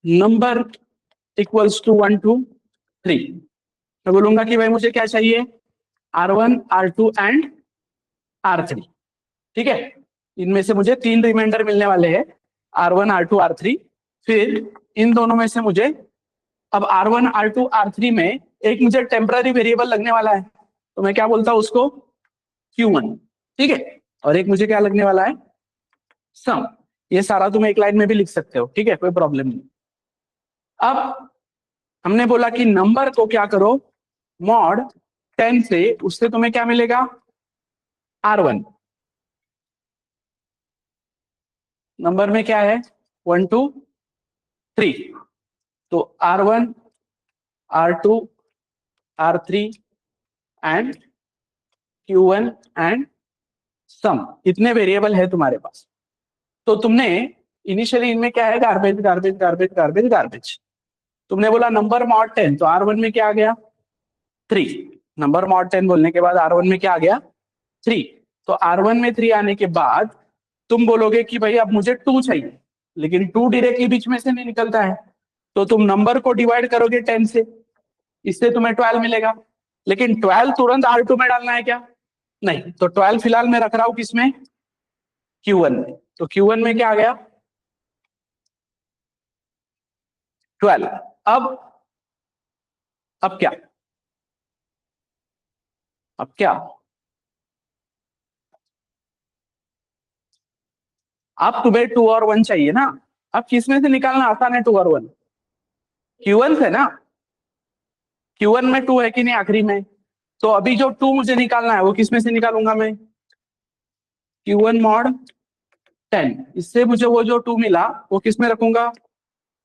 नंबर इक्वल्स टू 1 2 3, मैं बोलूंगा कि भाई मुझे क्या चाहिए, R1 R2 एंड R3, ठीक है। इनमें से मुझे 3 रिमाइंडर मिलने वाले हैं, R1 R2 R3। फिर इन दोनों में से मुझे, अब R1 R2 R3 में एक मुझे टेम्पररी वेरिएबल लगने वाला है, तो मैं क्या बोलता हूं उसको, Q1, ठीक है। और एक मुझे क्या लगने वाला है, सम। ये सारा तुम एक लाइन में भी लिख सकते हो, ठीक है, कोई प्रॉब्लम नहीं। अब हमने बोला कि नंबर को क्या करो, मॉड 10 से, उससे तुम्हें क्या मिलेगा, R1। नंबर में क्या है, 1 2 3, तो R1 R2 R3 and Q1 and some, इतने वेरिएबल है तुम्हारे पास। तो तुमने इनिशियली इनमें क्या है, garbage garbage garbage garbage garbage. तुमने बोला नंबर मॉड 10, तो R1 में क्या आ गया, 3। नंबर मॉड 10 बोलने के बाद R1 में क्या आ गया, 3। तो R1 में 3 आने के बाद तुम बोलोगे कि भाई अब मुझे 2 चाहिए, लेकिन 2 डायरेक्टली बीच में से नहीं निकलता है, तो तुम नंबर को डिवाइड करोगे 10 से, इससे तुम्हें 12 मिलेगा। लेकिन 12 तुरंत R2 में डालना है क्या, नहीं। तो 12 फिलहाल मैं रख रहा हूं किसमें, Q1 में। तो Q1 में क्या आ गया, 12। अब क्या, अब क्या, अब तुम्हें 2 और 1 चाहिए ना। अब किसमें से निकालना आसान है, 2 और 1, Q1 से ना। Q1 में 2 है कि नहीं आखिरी में, तो अभी जो 2 मुझे निकालना है वो किसमें से निकालूंगा मैं, Q1 मॉड 10। इससे मुझे वो जो 2 मिला वो किसमें रखूंगा,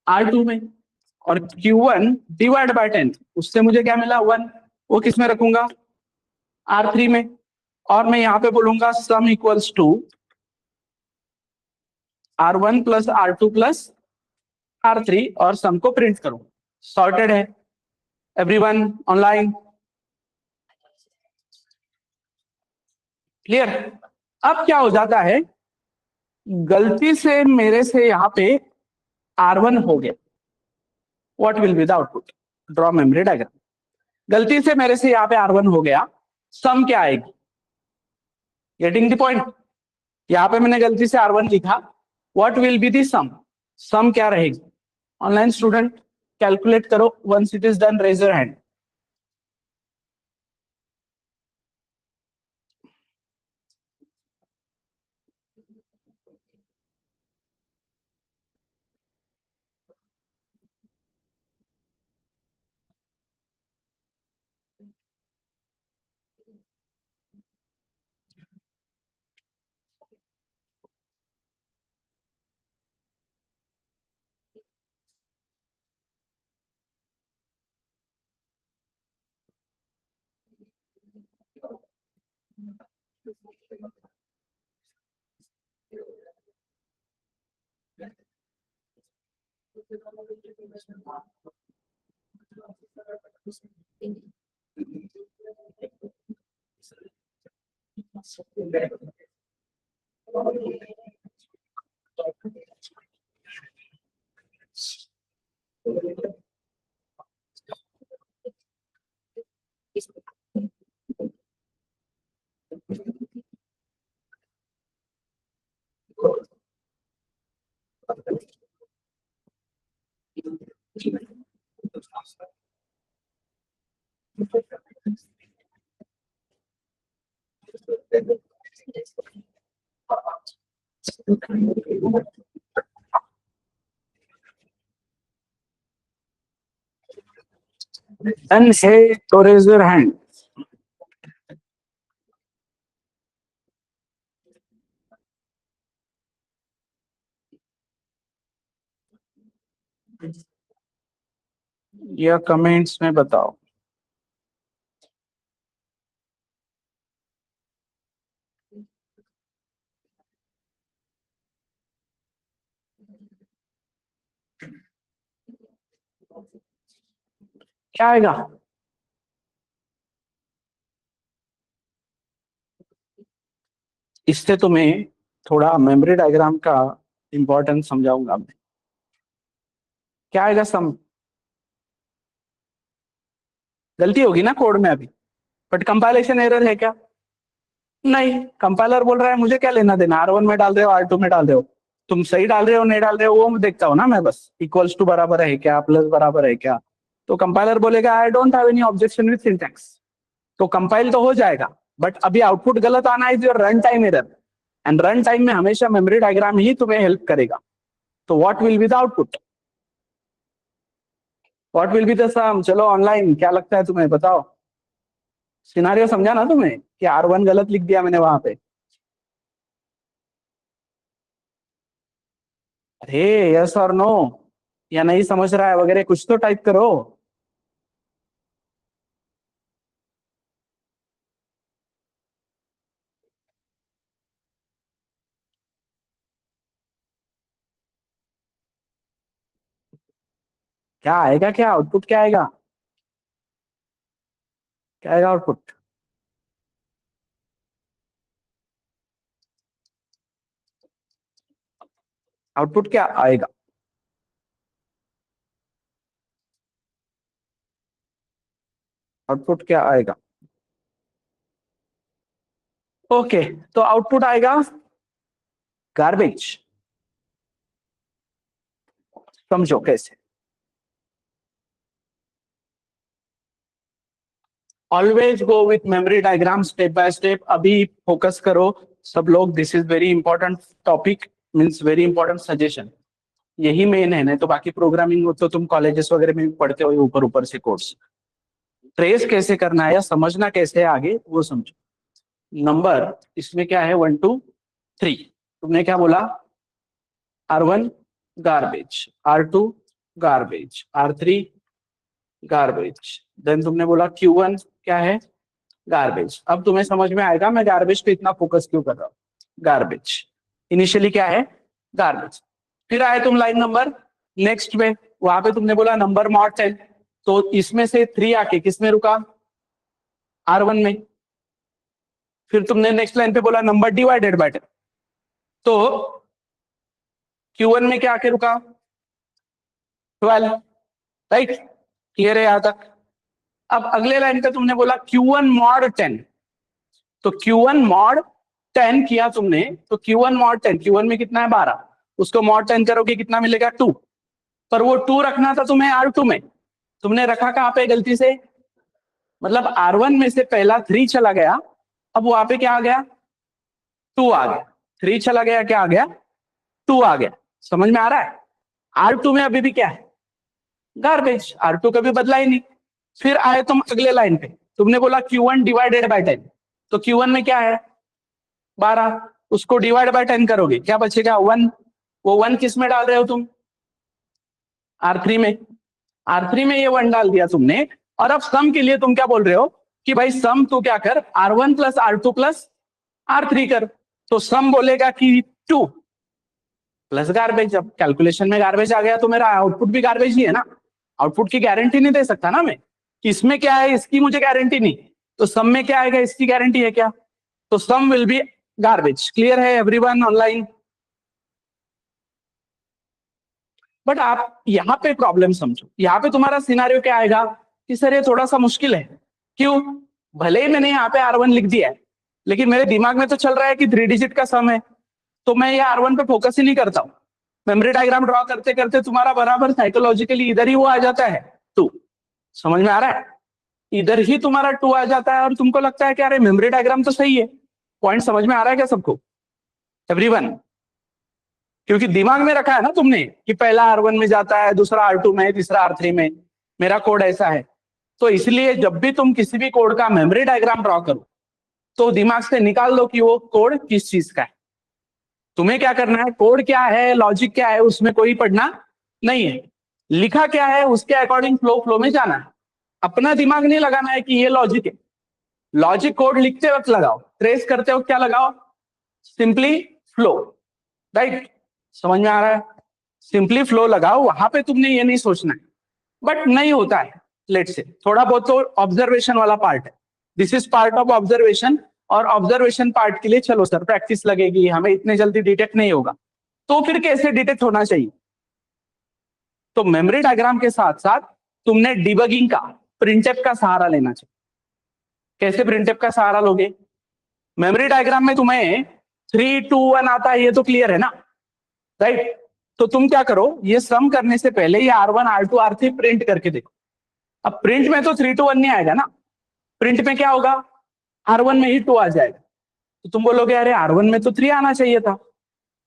R2 में। और Q1 डिवाइड बाय 10, उससे मुझे क्या मिला, 1, वो किसमें रखूंगा, R3 में। और मैं यहाँ पे बोलूंगा sum equals to R1 plus R2 plus R3, और सम को प्रिंट करूं। सॉर्टेड है, एवरीवन ऑनलाइन, क्लियर। अब क्या हो जाता है, गलती से मेरे से यहाँ पे R1 हो गया, what will be the output, draw memory diagram. गलती से मेरे से यहाँ पे R1 हो गया, सम क्या आएगी, गेटिंग द पॉइंट। यहाँ पे मैंने गलती से R1 लिखा, what will be the sum, sum क्या रहेगी? ऑनलाइन स्टूडेंट कैलकुलेट करो, once it is done raise your hand. And hey, to raise your hand. या कमेंट्स में बताओ। क्या आएगा? इससे तुम्हें थोड़ा मेमोरी डायग्राम का इंपॉर्टेंस समझाऊंगा मैं। क्या आएगा? सम। गलती होगी ना कोड में अभी, बट कंपाइलेशन एरर है क्या? नहीं, कंपाइलर बोल रहा है मुझे क्या लेना देना, R1 में डाल रहे हो R2 में डाल रहे हो, तुम सही डाल रहे हो नहीं डाल रहे हो वो देखता हो ना मैं, बस इक्वल्स टू बराबर है क्या, प्लस बराबर है क्या। तो कंपाइलर बोलेगा I don't have any objection with syntax, तो कंपाइल तो हो जाएगा, बट अभी आउटपुट गलत आना is your run time error, and run time में हमेशा मेमोरी डायग्राम ही तुम्हें हेल्प करेगा। तो what will be the output? What will be the sum? चलो ऑनलाइन, क्या लगता है तुम्हें, बताओ। सिनारियो समझा ना तुम्हें कि R1 गलत लिख दिया मैंने वहां पे? अरे यस और नो, या नहीं समझ रहा है वगैरह कुछ तो टाइप करो। क्या आएगा? क्या आउटपुट क्या आएगा? क्या आएगा आउटपुट? आउटपुट क्या आएगा? आउटपुट क्या आएगा? ओके, तो आउटपुट आएगा गार्बेज। समझो कैसे। Always go with memory diagram step by step. अभी फोकस करो सब लोग, this is very important topic, means very important suggestion, यही मेन है। नहीं तो बाकी प्रोग्रामिंग हो तो तुम कॉलेजेस वगैरह में भी पढ़ते हो ऊपर ऊपर से कोर्स, ट्रेस कैसे करना है या समझना कैसे है आगे वो समझो। नंबर इसमें क्या है, 1 2 3, तुमने क्या बोला? R1 garbage, R2 garbage, R3 garbage, then तुमने बोला Q1 क्या है? गार्बेज। अब तुम्हें समझ में आएगा मैं गार्बेज पे इतना फोकस क्यों कर रहा हूँ। गार्बेज इनिशियली क्या है? गार्बेज। फिर आए तुम लाइन नंबर नेक्स्ट में, वहां पे तुमने बोला नंबर मॉड 10, तो इसमें से 3 आके किस में रुका? R1 में। फिर तुमने नेक्स्ट लाइन पे बोला नंबर डिवाइडेड बाय 10, तो Q1 में क्या आके रुका? 12, राइट? क्लियर है यहां तक? अब अगले लाइन पे तुमने बोला Q1 मॉड 10, तो Q1 मॉड 10 किया तुमने, तो Q1 मॉड 10, Q1 में कितना है? 12, उसको mod 10 करोगे कितना मिलेगा 2, पर वो 2 रखना था तुम्हें R2 में, तुमने रखा कहाँ पे गलती से, मतलब R1 में से पहला 3 चला गया, अब वहां पे क्या आ गया 2 आ गया, 3 चला गया क्या आ गया 2 आ गया, समझ में आ रहा है। R2 में अभी भी क्या है गार्बेज, R2 कभी बदला ही नहीं। फिर आए तुम अगले लाइन पे, तुमने बोला Q1 डिवाइडेड बाय 10, तो Q1 में क्या है 12, उसको डिवाइड बाय 10 करोगे क्या बचेगा 1, वो 1 किस में डाल रहे हो तुम R3 में, R3 में ये 1 डाल दिया तुमने, और अब सम के लिए तुम क्या बोल रहे हो कि भाई सम तो क्या कर R1 plus R2 plus R3 कर, तो सम बोलेगा कि 2 प्लस गार्बेज। अब कैलकुलेशन में गार्बेज आ गया तो मेरा आउटपुट भी गार्बेज ही है ना, आउटपुट की गारंटी नहीं दे सकता ना मैं कि इसमें क्या है इसकी मुझे गारंटी नहीं, तो सम में क्या आएगा इसकी गारंटी है क्या, तो सम विल बी गार्बेज। क्लियर है एवरीवन ऑनलाइन। बट आप यहाँ पे प्रॉब्लम समझो, यहाँ पे तुम्हारा सिनारियो क्या आएगा कि सर ये थोड़ा सा मुश्किल है, क्यों, भले ही मैंने यहाँ पे R1 लिख दिया है, लेकिन मेरे दिमाग में तो चल रहा है कि 3 डिजिट का सम है, तो मैं ये R1 पे फोकस ही नहीं करता हूँ। मेमोरी डायग्राम ड्रॉ करते करते तुम्हारा बराबर साइकोलॉजिकली इधर ही वो आ जाता है 2, समझ में आ रहा है, इधर ही तुम्हारा 2 आ जाता है और तुमको लगता है कि अरे मेमोरी डायग्राम तो सही है। पॉइंट समझ में आ रहा है क्या सबको एवरीवन, क्योंकि दिमाग में रखा है ना तुमने कि पहला R1 में जाता है, दूसरा R2 में, तीसरा R3 में, मेरा कोड ऐसा है, तो इसलिए जब भी तुम किसी भी कोड का मेमोरी डायग्राम ड्रॉ करो तो दिमाग से निकाल दो कि वो कोड किस चीज का है। तुम्हें क्या करना है, कोड क्या है लॉजिक क्या है उसमें कोई पढ़ना नहीं है, लिखा क्या है उसके अकॉर्डिंग फ्लो में जाना है, अपना दिमाग नहीं लगाना है कि ये लॉजिक है। लॉजिक कोड लिखते वक्त लगाओ, ट्रेस करते वक्त क्या लगाओ, सिंपली फ्लो, राइट, समझ में आ रहा है, सिंपली फ्लो लगाओ, वहां पे तुमने ये नहीं सोचना है। बट नहीं होता है, लेट से थोड़ा बहुत तो ऑब्जर्वेशन वाला पार्ट है, this is part of observation, और ऑब्जर्वेशन पार्ट के लिए चलो सर प्रैक्टिस लगेगी, हमें इतने जल्दी डिटेक्ट नहीं होगा, तो फिर कैसे डिटेक्ट होना चाहिए, तो मेमोरी डायग्राम के साथ साथ तुमने डिबगिंग का प्रिंटफ का सहारा लेना चाहिए। कैसे प्रिंटफ का सहारा लोगे, मेमोरी डायग्राम में तुम्हें 3 2 1 आता है, ये तो क्लियर है ना, राइट, तो तुम क्या करो, ये सम करने से पहले ये R1 R2 R3 प्रिंट करके देखो। अब प्रिंट में तो 3 2 1 नहीं आएगा ना, प्रिंट में क्या होगा R1 में ही 2 आ जाएगा, तो तुम बोलोगे अरे R1 में तो 3 आना चाहिए था,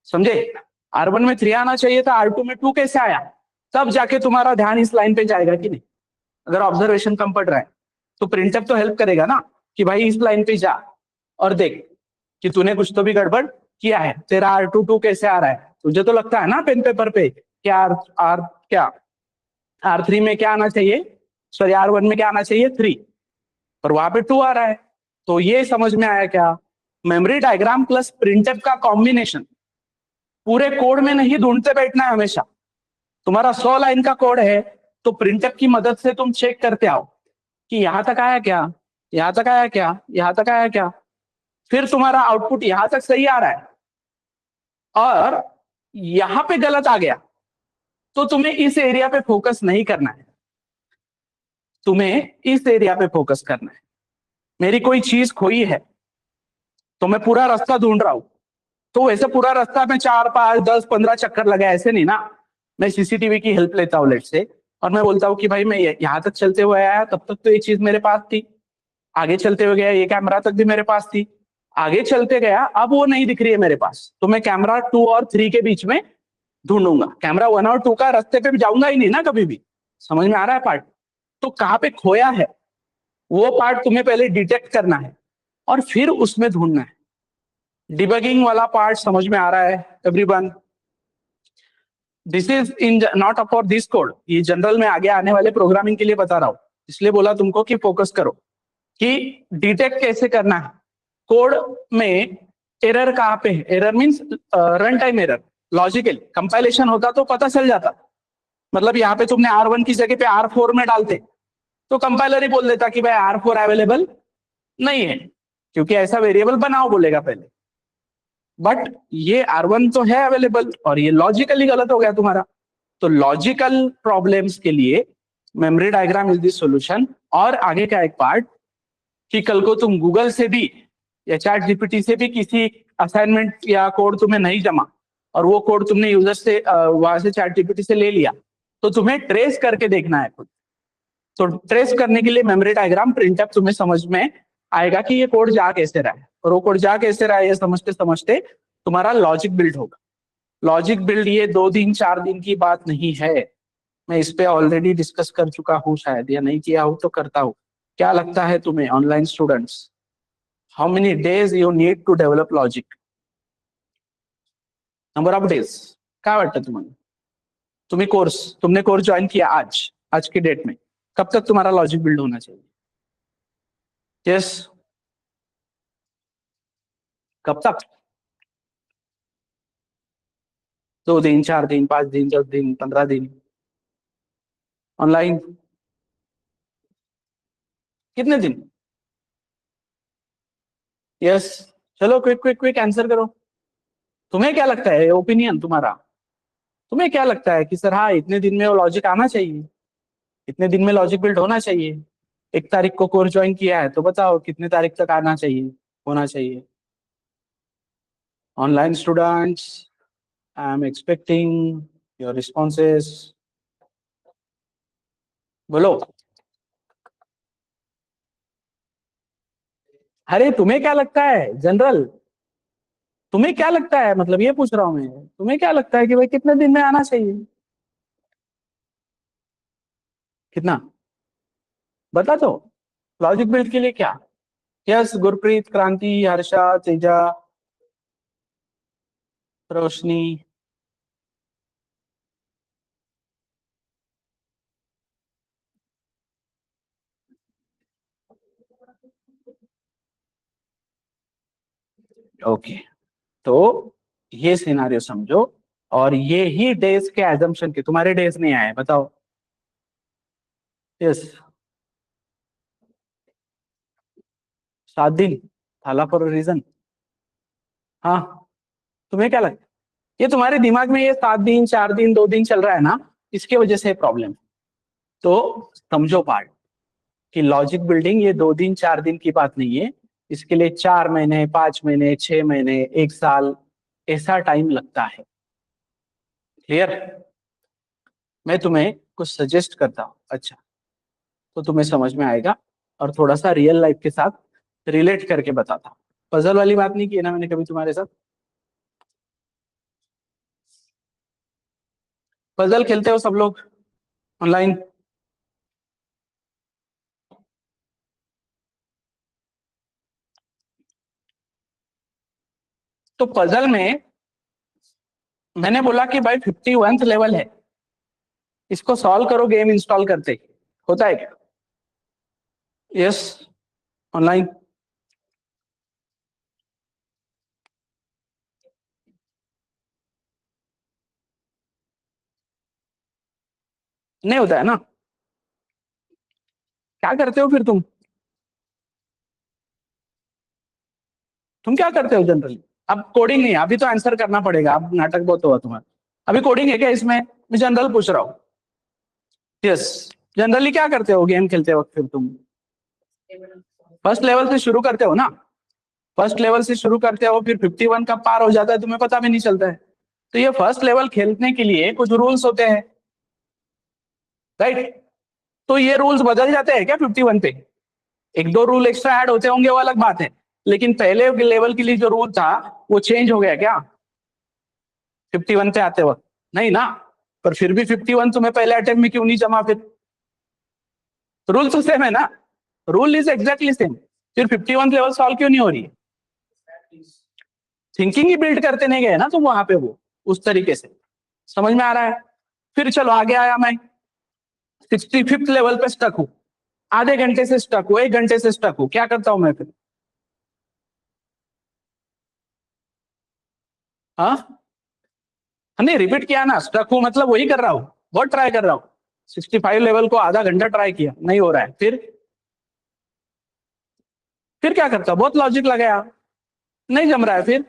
समझे, R1 में 3 आना चाहिए था, R2 में 2 कैसे आया, तब जाके तुम्हारा ध्यान इस लाइन पे जाएगा कि नहीं। अगर ऑब्जर्वेशन कम पड़ रहा है तो प्रिंटअप तो हेल्प करेगा ना कि भाई इस लाइन पे जा और देख कि तूने कुछ तो भी गड़बड़ किया है, तेरा R2 2 कैसे आ रहा है, तुझे तो लगता है ना पेन पेपर पे क्या क्या R3 में क्या आना चाहिए, सॉरी R1 में क्या आना चाहिए 3, पर वहां पे 2 आ रहा है, तो ये समझ में आया क्या, मेमोरी डायग्राम प्लस प्रिंटअप का कॉम्बिनेशन पूरे कोड में नहीं ढूंढते बैठना है हमेशा। तुम्हारा 100 लाइन का कोड है तो प्रिंटअप की मदद से तुम चेक करते आओ कि यहां तक आया क्या, यहां तक आया क्या, यहां तक आया क्या, फिर तुम्हारा आउटपुट यहां तक सही आ रहा है और यहां पे गलत आ गया, तो तुम्हें इस एरिया पे फोकस नहीं करना है, तुम्हें इस एरिया पे फोकस करना है। मेरी कोई चीज खोई है तो मैं पूरा रास्ता ढूंढ रहा हूं, तो वैसे पूरा रास्ता में 4 5 10 15 चक्कर लगा ऐसे नहीं ना, मैं सीसीटीवी की हेल्प लेता हूँ लेट से, और मैं बोलता हूँ कि भाई मैं यहाँ तक चलते हुए आया, तब तक तो ये चीज मेरे पास थी, आगे चलते हुए गया ये कैमरा तक भी मेरे पास थी, आगे चलते गया अब वो नहीं दिख रही है मेरे पास, तो मैं कैमरा 2 और 3 के बीच में ढूंढूंगा, कैमरा 1 और 2 का रास्ते पे जाऊंगा ही नहीं ना कभी भी। समझ में आ रहा है पार्ट, तो कहाँ पे खोया है वो पार्ट तुम्हें पहले डिटेक्ट करना है और फिर उसमें ढूंढना है। डिबगिंग वाला पार्ट समझ में आ रहा है everyone, this is in not for this code, ये जनरल में आगे आने वाले प्रोग्रामिंग के लिए बता रहा हूं, इसलिए बोला तुमको कि फोकस करो कि डिटेक्ट कैसे करना है कोड में। एरर कहाँ पे है, error means run time error, logical compilation होता तो पता चल जाता, मतलब यहाँ पे तुमने R1 की जगह पे R4 में डालते तो कंपाइलर ही बोल देता कि भाई R4 अवेलेबल नहीं है, क्योंकि ऐसा वेरिएबल बनाओ बोलेगा पहले, बट ये R1 तो है अवेलेबल और ये लॉजिकली गलत हो गया तुम्हारा, तो लॉजिकल प्रॉब्लम्स के लिए memory diagram is the solution. और आगे का एक पार्ट कि कल को तुम गूगल से भी या चैट जीपीटी से भी किसी असाइनमेंट या कोड तुम्हें नहीं जमा और वो कोड तुमने यूजर से वहां से ChatGPT से ले लिया, तो तुम्हें ट्रेस करके देखना है खुद। तो ट्रेस करने के लिए मेमोरी डायग्राम प्रिंटअप तुम्हें समझ में आएगा कि ये कोड जा कैसे रहा है, और वो कोड जा कैसे रहा है ये समझते समझते तुम्हारा लॉजिक बिल्ड होगा। लॉजिक बिल्ड ये 2 दिन 4 दिन की बात नहीं है, मैं इस पे ऑलरेडी डिस्कस कर चुका हूँ शायद, या नहीं किया हूँ तो करता हूँ। क्या लगता है तुम्हें online students, how many days you need to develop logic, number of days, काय वाटतं तुम्हाला? तुमने कोर्स ज्वाइन किया आज की डेट में, कब तक तुम्हारा लॉजिक बिल्ड होना चाहिए? यस, कब तक? 2 दिन 4 दिन 5 दिन 10 दिन 15 दिन? ऑनलाइन कितने दिन? यस, चलो क्विक क्विक क्विक आंसर करो। तुम्हें क्या लगता है, ओपिनियन तुम्हारा, तुम्हें क्या लगता है कि सर हाँ इतने दिन में वो लॉजिक आना चाहिए, इतने दिन में लॉजिक बिल्ड होना चाहिए? 1 तारीख को कोर्स ज्वाइन किया है तो बताओ कितने तारीख तक आना चाहिए, होना चाहिए? Online students, I am expecting your responses, बोलो। अरे तुम्हें क्या लगता है जनरल, तुम्हें क्या लगता है, मतलब ये पूछ रहा हूं मैं, तुम्हें क्या लगता है कि भाई कितने दिन में आना चाहिए? कितना, बता दो। लॉजिक बिल्ड के लिए क्या? यस, गुरप्रीत, क्रांति, हर्षा, तेजा, रोशनी। ओके, तो ये सिनारियो समझो, और ये ही डेज के एजम्पशन के, तुम्हारे डेज नहीं आए बताओ। यस, 7 दिन थाला फॉर रीजन। हाँ, तुम्हें क्या लगता है, ये तुम्हारे दिमाग में ये 7 दिन 4 दिन 2 दिन चल रहा है ना, इसके वजह से प्रॉब्लम। तो समझो पार्ट कि लॉजिक बिल्डिंग ये 2 दिन 4 दिन की बात नहीं है, इसके लिए 4 महीने 5 महीने 6 महीने 1 साल ऐसा टाइम लगता है। क्लियर? मैं तुम्हें कुछ सजेस्ट करता हूँ, अच्छा, तो तुम्हें समझ में आएगा, और थोड़ा सा रियल लाइफ के साथ रिलेट करके बताता हूँ। पजल वाली बात नहीं की है ना मैंने कभी तुम्हारे साथ? पजल खेलते हो सब लोग ऑनलाइन? तो पजल में मैंने बोला कि भाई 51th लेवल है, इसको सॉल्व करो गेम इंस्टॉल करते, होता है क्या? यस, ऑनलाइन नहीं होता है ना? क्या करते हो फिर तुम क्या करते हो जनरली? अब कोडिंग नहीं है, अभी तो आंसर करना पड़ेगा, अब नाटक बहुत हुआ तुम्हारा। अभी कोडिंग है क्या इसमें? मैं जनरल पूछ रहा हूँ। यस, जनरली क्या करते हो गेम खेलते वक्त फिर तुम? फर्स्ट लेवल से शुरू करते हो ना, फर्स्ट लेवल से शुरू करते हो, फिर 51 का पार हो जाता है, तुम्हें पता भी नहीं चलता है। तो ये फर्स्ट लेवल खेलने के लिए कुछ रूल्स होते हैं, राइट? तो ये रूल्स बदल जाते हैं क्या 51 पे? 1 2 रूल एक्स्ट्रा ऐड होते होंगे वो अलग बात है, लेकिन पहले लेवल के लिए जो रूल था वो चेंज हो गया क्या 51 पे आते वक्त? नहीं ना। पर फिर भी 51 तुम्हें पहले अटेम्प्ट में क्यों नहीं जमा फिर? रूल तो सेम है ना, रूल इज एग्जैक्टली सेम, फिर 51 लेवल सॉल्व क्यों नहीं हो रही है? थिंकिंग ही बिल्ड करते नहीं गए ना तुम वहां पे वो, उस तरीके से। समझ में आ रहा है? फिर चलो आगे आया मैं, 65th लेवल पे स्टक हूं, आधे घंटे से स्टक हूं, 1 घंटे से स्टक हूं, क्या करता हूं मैं फिर? हाँ, नहीं रिपीट किया ना, स्टक हूं मतलब वही कर रहा हूँ, बहुत ट्राई कर रहा हूँ। 65 लेवल को आधा घंटा ट्राई किया, नहीं हो रहा है, फिर क्या करता, बहुत लॉजिक लगाया, नहीं जम रहा है, फिर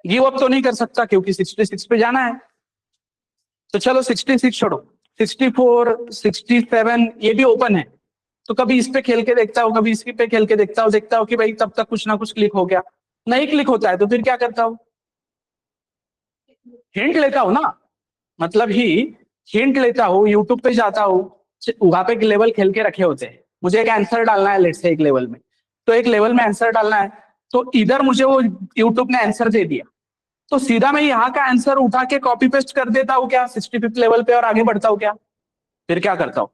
गिव अप तो नहीं कर सकता क्योंकि 66 पे जाना है। तो चलो 66 छोड़ो, 64 67 ये भी ओपन है, तो कभी इस पे खेल के देखता हूँ, कभी इस पे खेल के देखता हूँ कि भाई तब तक कुछ ना कुछ क्लिक हो गया। नहीं क्लिक होता है तो फिर क्या करता हूँ, हिंट लेता हूँ ना, मतलब ही हिंट लेता हूँ, यूट्यूब पे जाता हूँ, वहां पे एक लेवल खेल के रखे होते हैं, मुझे एक आंसर डालना है लेट्स से एक लेवल में, तो एक लेवल में आंसर डालना है, तो इधर मुझे वो यूट्यूब ने आंसर दे दिया, तो सीधा मैं यहाँ का आंसर उठा के कॉपी पेस्ट कर देता हूँ क्या 65th लेवल पे और आगे बढ़ता हूँ क्या, फिर क्या करता हूँ,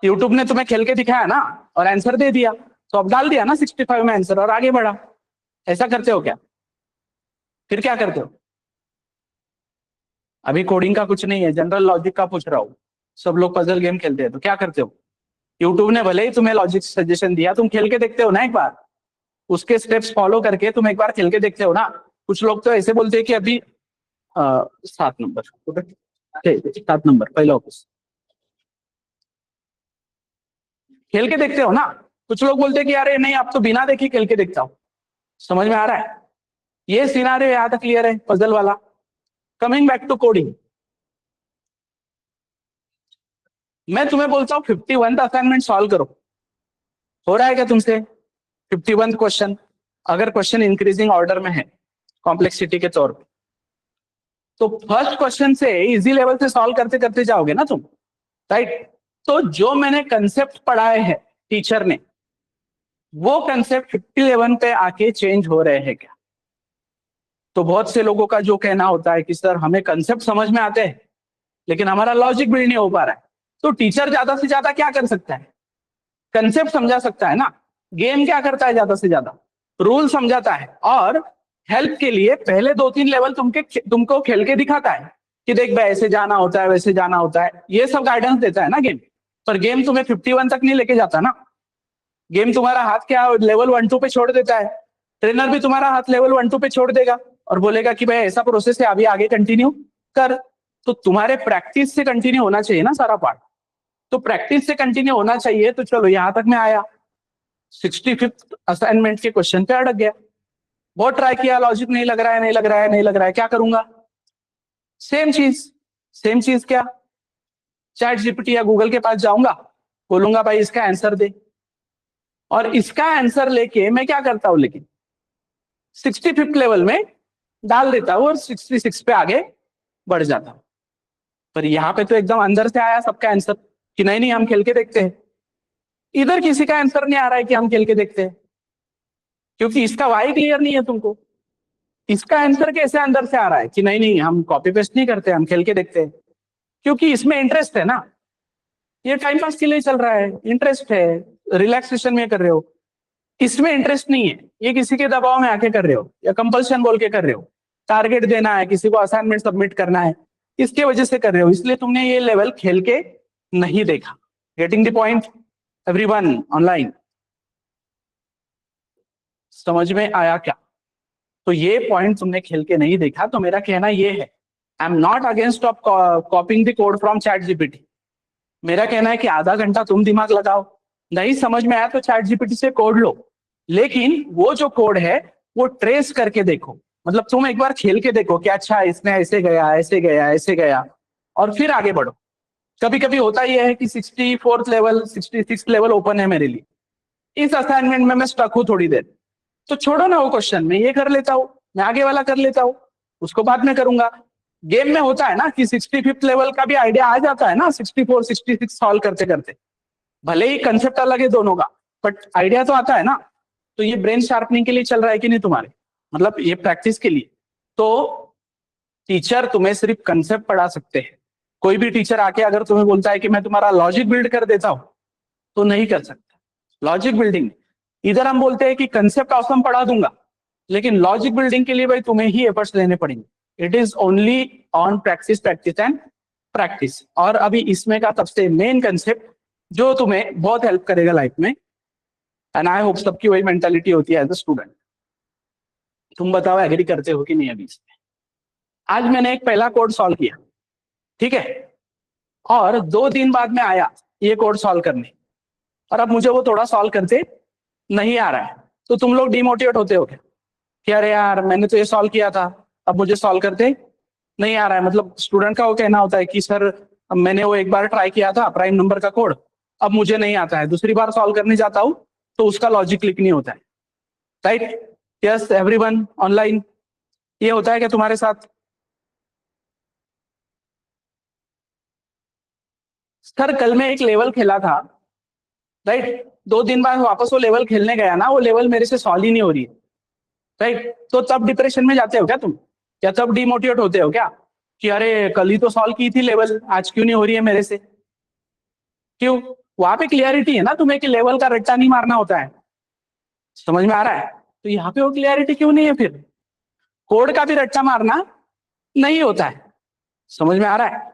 यूट्यूब ने तुम्हें खेल के दिखाया ना और आंसर दे दिया, तो अब डाल दिया ना 65 में आंसर और आगे बढ़ा, ऐसा करते हो क्या, फिर क्या करते हो, अभी कोडिंग का कुछ नहीं है, जनरल लॉजिक का पूछ रहा हूँ, सब लोग पजल गेम खेलते हैं तो क्या करते हो, यूट्यूब ने भले ही तुम्हें लॉजिक सजेशन दिया, तुम खेल के देखते हो ना एक बार, उसके स्टेप्स फॉलो करके तुम एक बार खेल के देखते हो ना, कुछ लोग तो ऐसे बोलते हैं कि अभी 7 नंबर, 7 नंबर पहला ऑफिस, खेल के देखते हो ना, कुछ लोग बोलते हैं कि यार नहीं आप तो बिना देखे खेल के देखता हूँ, समझ में आ रहा है, ये सिनारियो यहाँ तक क्लियर है पजल वाला। कमिंग बैक टू कोडिंग, मैं तुम्हें बोलता हूँ 51 असाइनमेंट सॉल्व करो, हो रहा है क्या तुमसे 51 क्वेश्चन, अगर क्वेश्चन इंक्रीजिंग ऑर्डर में है कॉम्प्लेक्सिटी के तौर पे, तो फर्स्ट क्वेश्चन से इजी लेवल से सॉल्व करते करते जाओगे ना तुम, राइट, तो जो मैंने कंसेप्ट पढ़ाए हैं टीचर ने, वो कंसेप्ट 51 पे आके चेंज हो रहे हैं क्या, तो बहुत से लोगों का जो कहना होता है कि सर हमें कंसेप्ट समझ में आते हैं लेकिन हमारा लॉजिक बिल्ड नहीं हो पा रहा है, तो टीचर ज्यादा से ज्यादा क्या कर सकता है, कंसेप्ट समझा सकता है ना, गेम क्या करता है ज्यादा से ज्यादा, रूल समझाता है और हेल्प के लिए पहले 2-3 लेवल तुमको खेल के दिखाता है कि देख भाई ऐसे जाना होता है वैसे जाना होता है, ये सब गाइडेंस देता है ना गेम, पर गेम तुम्हें 51 तक नहीं लेके जाता ना, गेम तुम्हारा हाथ क्या लेवल 1-2 पे छोड़ देता है, ट्रेनर भी तुम्हारा हाथ लेवल 1-2 पे छोड़ देगा और बोलेगा कि भाई ऐसा प्रोसेस है अभी आगे कंटिन्यू कर, तो तुम्हारे प्रैक्टिस से कंटिन्यू होना चाहिए ना सारा पार्ट, तो प्रैक्टिस से कंटिन्यू होना चाहिए, तो चलो यहां तक मैं आया, 65th असाइनमेंट के क्वेश्चन पे अटक गया, बहुत ट्राई किया, लॉजिक नहीं लग रहा है नहीं लग रहा है नहीं लग रहा है, क्या करूंगा, सेम चीज, सेम चीज क्या, चैट जीपीटी या गूगल के पास जाऊंगा, बोलूंगा भाई इसका आंसर दे, और इसका आंसर लेके मैं क्या करता हूं, लेकिन 65th लेवल में डाल देता हूं और 66 पे आगे बढ़ जाता हूं, पर यहाँ पे तो एकदम अंदर से आया सबका आंसर कि नहीं नहीं हम खेल के देखते हैं, इधर किसी का आंसर नहीं आ रहा है कि हम खेल के देखते हैं, क्योंकि इसका वाई क्लियर नहीं है तुमको, इसका आंसर कैसे अंदर से आ रहा है कि नहीं नहीं हम कॉपी पेस्ट नहीं करते हम खेल के देखते हैं, क्योंकि इसमें इंटरेस्ट है ना, ये टाइम पास के लिए चल रहा है, इंटरेस्ट है, रिलैक्सेशन में कर रहे हो, इसमें इंटरेस्ट नहीं है, ये किसी के दबाव में आके कर रहे हो या कंपल्शन बोल के कर रहे हो, टारगेट देना है किसी को, असाइनमेंट सबमिट करना है, इसके वजह से कर रहे हो, इसलिए तुमने ये लेवल खेल के नहीं देखा, getting the point everyone online, समझ में आया क्या, तो ये पॉइंट तुमने खेल के नहीं देखा, तो मेरा कहना ये है I am not against of copying the code from chat GPT, मेरा कहना है कि आधा घंटा तुम दिमाग लगाओ, नहीं समझ में आया तो चैट जीपीटी से कोड लो, लेकिन वो जो कोड है वो ट्रेस करके देखो, मतलब तुम एक बार खेल के देखो कि अच्छा इसने ऐसे गया ऐसे गया ऐसे गया, और फिर आगे बढ़ो, कभी कभी होता ही है कि 64th level 66th level open है मेरे लिए, इस असाइनमेंट में मैं स्टक हूँ थोड़ी देर, तो छोड़ो ना वो क्वेश्चन, मैं ये कर लेता हूँ, मैं आगे वाला कर लेता हूँ, उसको बाद में करूंगा, गेम में होता है ना कि 65th लेवल का भी आइडिया आ जाता है ना 64 66 सॉल्व करते करते, भले ही कंसेप्ट अलग है दोनों का, बट आइडिया तो आता है ना, तो ये ब्रेन शार्पनिंग के लिए चल रहा है कि नहीं तुम्हारे, मतलब ये प्रैक्टिस के लिए, तो टीचर तुम्हें सिर्फ कंसेप्ट पढ़ा सकते हैं, कोई भी टीचर आके अगर तुम्हें बोलता है कि मैं तुम्हारा लॉजिक बिल्ड कर देता हूं, तो नहीं कर सकता, लॉजिक बिल्डिंग, इधर हम बोलते हैं कि कंसेप्ट ऑसम पढ़ा दूंगा, लेकिन लॉजिक बिल्डिंग के लिए भाई तुम्हें ही एफर्ट्स लेने पड़ेंगे, it is only on practice practice and practice, और अभी इसमें का सबसे मेन कंसेप्ट जो तुम्हें बहुत हेल्प करेगा लाइफ में, एंड आई होप सबकी वही मेंटालिटी होती है एज अ स्टूडेंट, तुम बताओ एग्री करते हो कि नहीं अभी इसमें, आज मैंने एक पहला कोड सॉल्व किया, ठीक है, और 2 दिन बाद में आया ये कोड सॉल्व करने, और अब मुझे वो थोड़ा सॉल्व करते नहीं आ रहा है, तो तुम लोग डिमोटिवेट होते हो क्या कि अरे यार मैंने तो ये सॉल्व किया था अब मुझे सॉल्व करते नहीं आ रहा है, मतलब स्टूडेंट का वो कहना होता है कि सर मैंने वो एक बार ट्राई किया था प्राइम नंबर का कोड, अब मुझे नहीं आता है, दूसरी बार सॉल्व करने जाता हूँ तो उसका लॉजिक क्लिक नहीं होता है, राइट? यस एवरीवन ऑनलाइन, ये होता है क्या तुम्हारे साथ? सर कल मैं एक लेवल खेला था, राइट? 2 दिन बाद वापस वो लेवल खेलने गया ना, वो लेवल मेरे से सॉल्व ही नहीं हो रही है, राइट? तो तब डिप्रेशन में जाते हो क्या तुम? क्या तब डिमोटिवेट होते हो क्या कि अरे कल ही तो सॉल्व की थी लेवल, आज क्यों नहीं हो रही है मेरे से? क्यों? वहां पे क्लियरिटी है ना तुम्हें कि लेवल का रट्टा नहीं मारना होता है, समझ में आ रहा है? तो यहाँ पे वो क्लियरिटी क्यों नहीं है फिर? कोड का भी रट्टा मारना नहीं होता है, समझ में आ रहा है?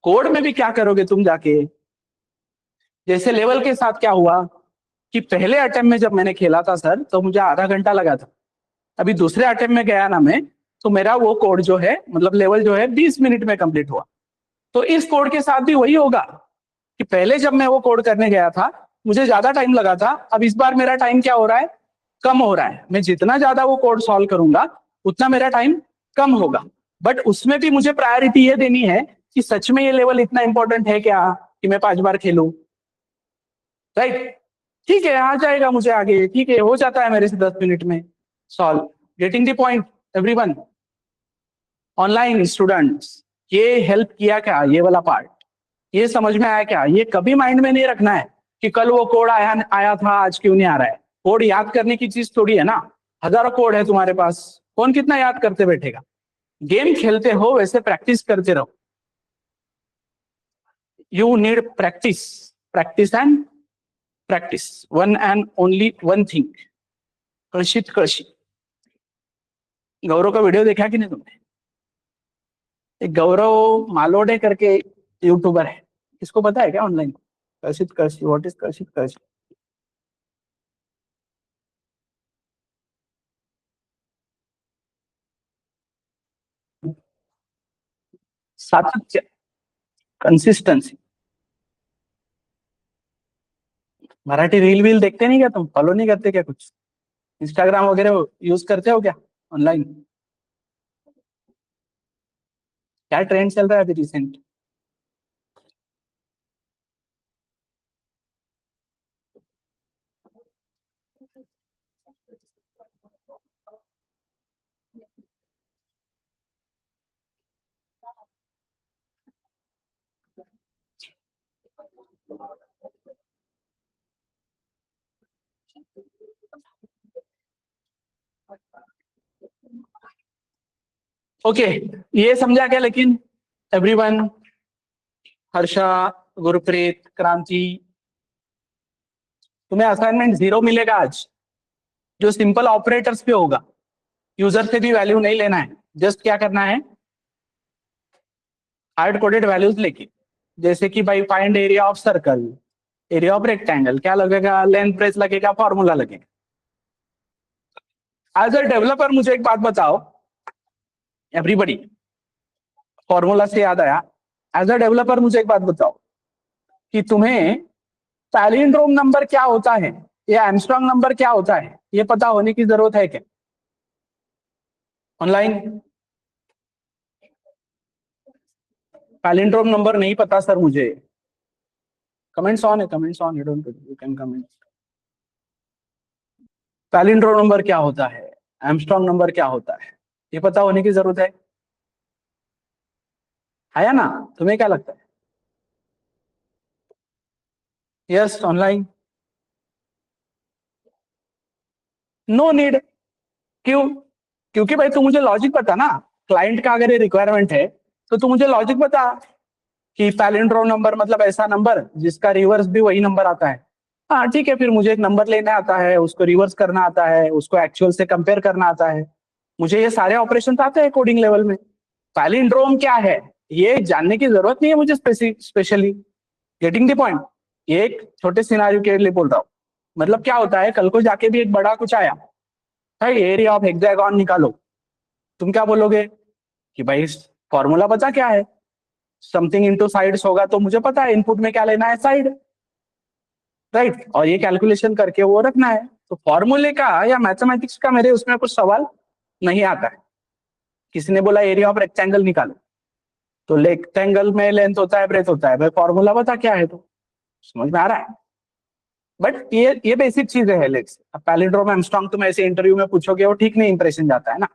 कोड में भी क्या करोगे तुम जाके? जैसे लेवल के साथ क्या हुआ कि पहले अटेम्प्ट में जब मैंने खेला था सर, तो मुझे आधा घंटा लगा था। अभी दूसरे अटेम्प्ट में गया ना मैं, तो मेरा वो कोड जो है, मतलब लेवल जो है 20 मिनट में कंप्लीट हुआ। तो इस कोड के साथ भी वही होगा कि पहले जब मैं वो कोड करने गया था मुझे ज्यादा टाइम लगा था, अब इस बार मेरा टाइम क्या हो रहा है? कम हो रहा है। मैं जितना ज्यादा वो कोड सॉल्व करूंगा उतना मेरा टाइम कम होगा। बट उसमें भी मुझे प्रायोरिटी ये देनी है कि सच में ये लेवल इतना इंपॉर्टेंट है क्या कि मैं 5 बार खेलूं, राइट? ठीक है, आ जाएगा मुझे आगे, ठीक है, हो जाता है मेरे से 10 मिनट में solve. Getting the point everyone? Online students, ये हेल्प किया क्या ये वाला पार्ट? ये समझ में आया क्या? ये कभी माइंड में नहीं रखना है कि कल वो कोड आया आया था आज क्यों नहीं आ रहा है। कोड याद करने की चीज थोड़ी है ना, हजारों कोड है तुम्हारे पास, कौन कितना याद करते बैठेगा? गेम खेलते हो वैसे प्रैक्टिस करते रहो। You need practice, practice and practice, one and only one thing, कशित कशी। गौरव का वीडियो देखा कि नहीं तुमने? एक गौरव मालोडे करके यूट्यूबर है, इसको पता है क्या ऑनलाइन? कर्षित कर्षि, व्हाट इज कर्षित कर्षि? सातत्य, कंसिस्टेंसी। मराठी रील वील देखते नहीं क्या तुम? फॉलो नहीं करते क्या कुछ? इंस्टाग्राम वगैरह यूज करते हो क्या ऑनलाइन? क्या ट्रेंड चल रहा है अभी रिसेंट? ओके, ये समझा क्या लेकिन एवरीवन? हर्षा, गुरप्रीत, क्रांति, तुम्हें असाइनमेंट 0 मिलेगा आज, जो सिंपल ऑपरेटर्स पे होगा। यूजर से भी वैल्यू नहीं लेना है, जस्ट क्या करना है, हार्ड कोडेड वैल्यूज लेके, जैसे कि भाई find area of circle, area of rectangle, क्या लगेगा? लेंथ ब्रेथ लगेगा, फॉर्मूला लगेगा। एज अ डेवलपर मुझे एक बात बताओ एवरीबॉडी, फॉर्मूला से याद आया, एज अ डेवलपर मुझे एक बात बताओ कि तुम्हें पैलिंड्रोम नंबर क्या होता है या एमस्ट्रॉन्ग नंबर क्या होता है ये पता होने की जरूरत है क्या ऑनलाइन? पैलिंड्रोम नंबर नहीं पता सर मुझे। कमेंट्स ऑन है, कमेंट्स ऑन है, don't you can comment. Palindrome number क्या होता है, एमस्ट्रॉन्ग नंबर क्या होता है, ये पता होने की जरूरत है या ना? तुम्हें क्या लगता है? Yes online? No need. क्यों? क्योंकि भाई तू मुझे लॉजिक बता ना, क्लाइंट का अगर ये रिक्वायरमेंट है तो तू मुझे लॉजिक बता कि पैलिंड्रोम नंबर मतलब ऐसा नंबर जिसका रिवर्स भी वही नंबर आता है। हाँ ठीक है, फिर मुझे एक नंबर लेना आता है, उसको रिवर्स करना आता है, उसको एक्चुअल से कंपेयर करना आता है, मुझे ये सारे ऑपरेशन आते हैं कोडिंग लेवल में। पैलिंड्रोम क्या है ये जानने की जरूरत नहीं है मुझे स्पेशली। Getting the point? ये एक छोटे सिनारियो के लिए बोल रहा हूँ। मतलब क्या होता है, कल को जाके भी एक बड़ा कुछ आया, भाई एरिया ऑफ हेक्सागोन निकालो, तुम क्या बोलोगे कि भाई फॉर्मूला पता क्या है, समथिंग इनटू साइड्स होगा, तो मुझे पता है इनपुट में क्या लेना है, साइड, राइट? और ये कैलकुलेशन करके वो रखना है। तो फॉर्मूले का या मैथमेटिक्स का मेरे उसमें कुछ सवाल नहीं आता है। किसी ने बोला एरिया ऑफ रेक्टेंगल निकालो, तो रेक्टेंगल में लेंथ होता है, ब्रेथ होता है, भाई फॉर्मूला बता क्या है, तो समझ में आ रहा है? बट ये बेसिक चीजें है लेट्स। अब पैलिंड्रोम एमस्ट्रॉन्ग तुम ऐसे इंटरव्यू में पूछोगे वो ठीक नहीं इंप्रेशन जाता है ना।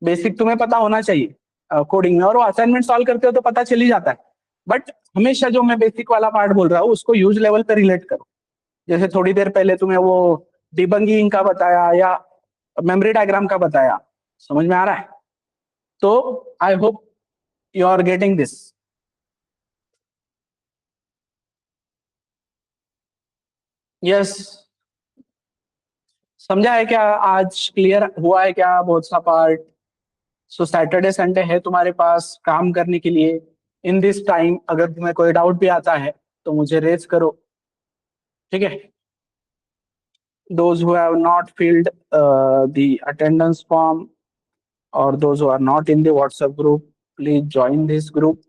बेसिक तुम्हें पता होना चाहिए कोडिंग में, और वो असाइनमेंट सॉल्व करते हो तो पता चल ही जाता है। बट हमेशा जो मैं बेसिक वाला पार्ट बोल रहा हूँ उसको यूज लेवल पे रिलेट करो। जैसे थोड़ी देर पहले तुम्हें वो डिबंगिंग का बताया या मेमोरी डायग्राम का बताया, समझ में आ रहा है? तो I hope you are getting this. Yes, समझा है क्या? आज क्लियर हुआ है क्या बहुत सा पार्ट? सो सैटरडे संडे है तुम्हारे पास काम करने के लिए। इन दिस टाइम अगर तुम्हें कोई डाउट भी आता है तो मुझे रेज करो, ठीक है? Those who have not filled the attendance form or those who are not in the WhatsApp group, please join this group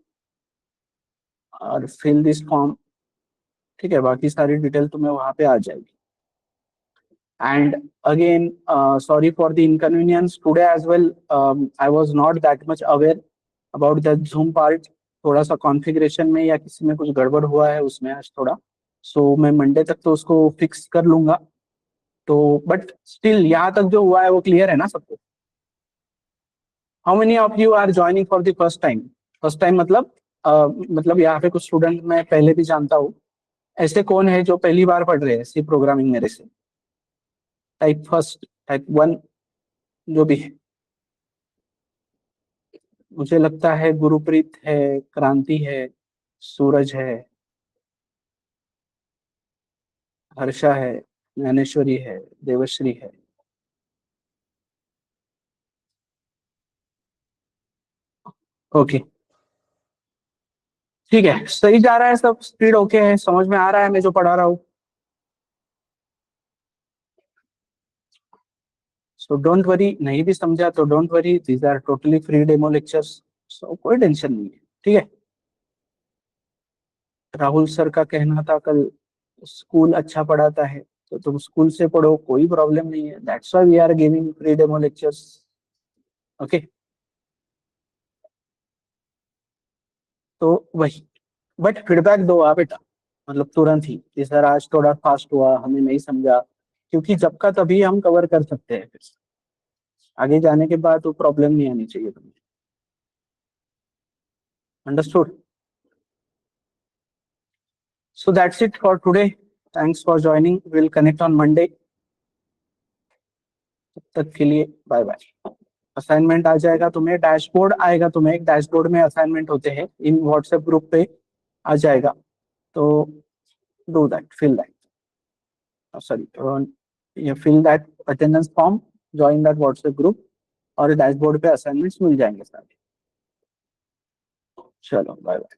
और fill this form, ठीक है? बाकी सारी डिटेल तुम्हें वहां पे आ जाएगी। And again, sorry for the inconvenience today as well. I was not that much aware about the Zoom part. थोड़ा सा कॉन्फ़िगरेशन में या किसी में कुछ गड़बड़ हुआ है उसमें आज थोड़ा। सो मैं मंडे तक तो उसको फिक्स कर लूंगा। तो बट स्टिल यहाँ तक जो हुआ है वो क्लियर है ना सबको? How many of you are joining for the first time? First time मतलब मतलब यहाँ पे कुछ स्टूडेंट मैं पहले भी जानता हूँ। ऐसे कौन है जो पहली बार पढ़ रहे हैं सी प्रोग्रामिंग मेरे से? टाइप फर्स्ट, टाइप वन, जो भी है। मुझे लगता है गुरुप्रीत है, क्रांति है, सूरज है, हर्षा है, ज्ञानेश्वरी है, देवश्री है। ओके, ठीक है, सही जा रहा है सब, स्पीड ओके है, समझ में आ रहा है मैं जो पढ़ा रहा हूँ? सो डोंट वरी, नहीं भी समझा तो don't worry, these are totally free demo lectures. So कोई टेंशन नहीं है, ठीक है? राहुल सर का कहना था कल, स्कूल अच्छा पढ़ाता है तो तुम स्कूल से पढ़ो, कोई प्रॉब्लम नहीं है। That's why we are giving free demo lectures. Okay, तो वही, बट फीडबैक दो आप बेटा, मतलब तुरंत ही कि सर आज थोड़ा फास्ट हुआ, हमें नहीं समझा। क्योंकि जब का तभी हम कवर कर सकते हैं, फिर आगे जाने के बाद वो प्रॉब्लम नहीं आनी चाहिए तुम्हें। Understood? So that's it for today. Thanks for joining, will connect on Monday. तब तक के लिए बाय बाय। असाइनमेंट आ जाएगा तुम्हें, डैशबोर्ड आएगा तुम्हें, एक डैशबोर्ड में असाइनमेंट होते हैं इन व्हाट्सएप ग्रुप पे आ जाएगा। तो do that, fill that, sorry, ये fill that attendance form, join that WhatsApp group, और डैशबोर्ड पे असाइनमेंट्स मिल जाएंगे सारे। चलो बाय बाय।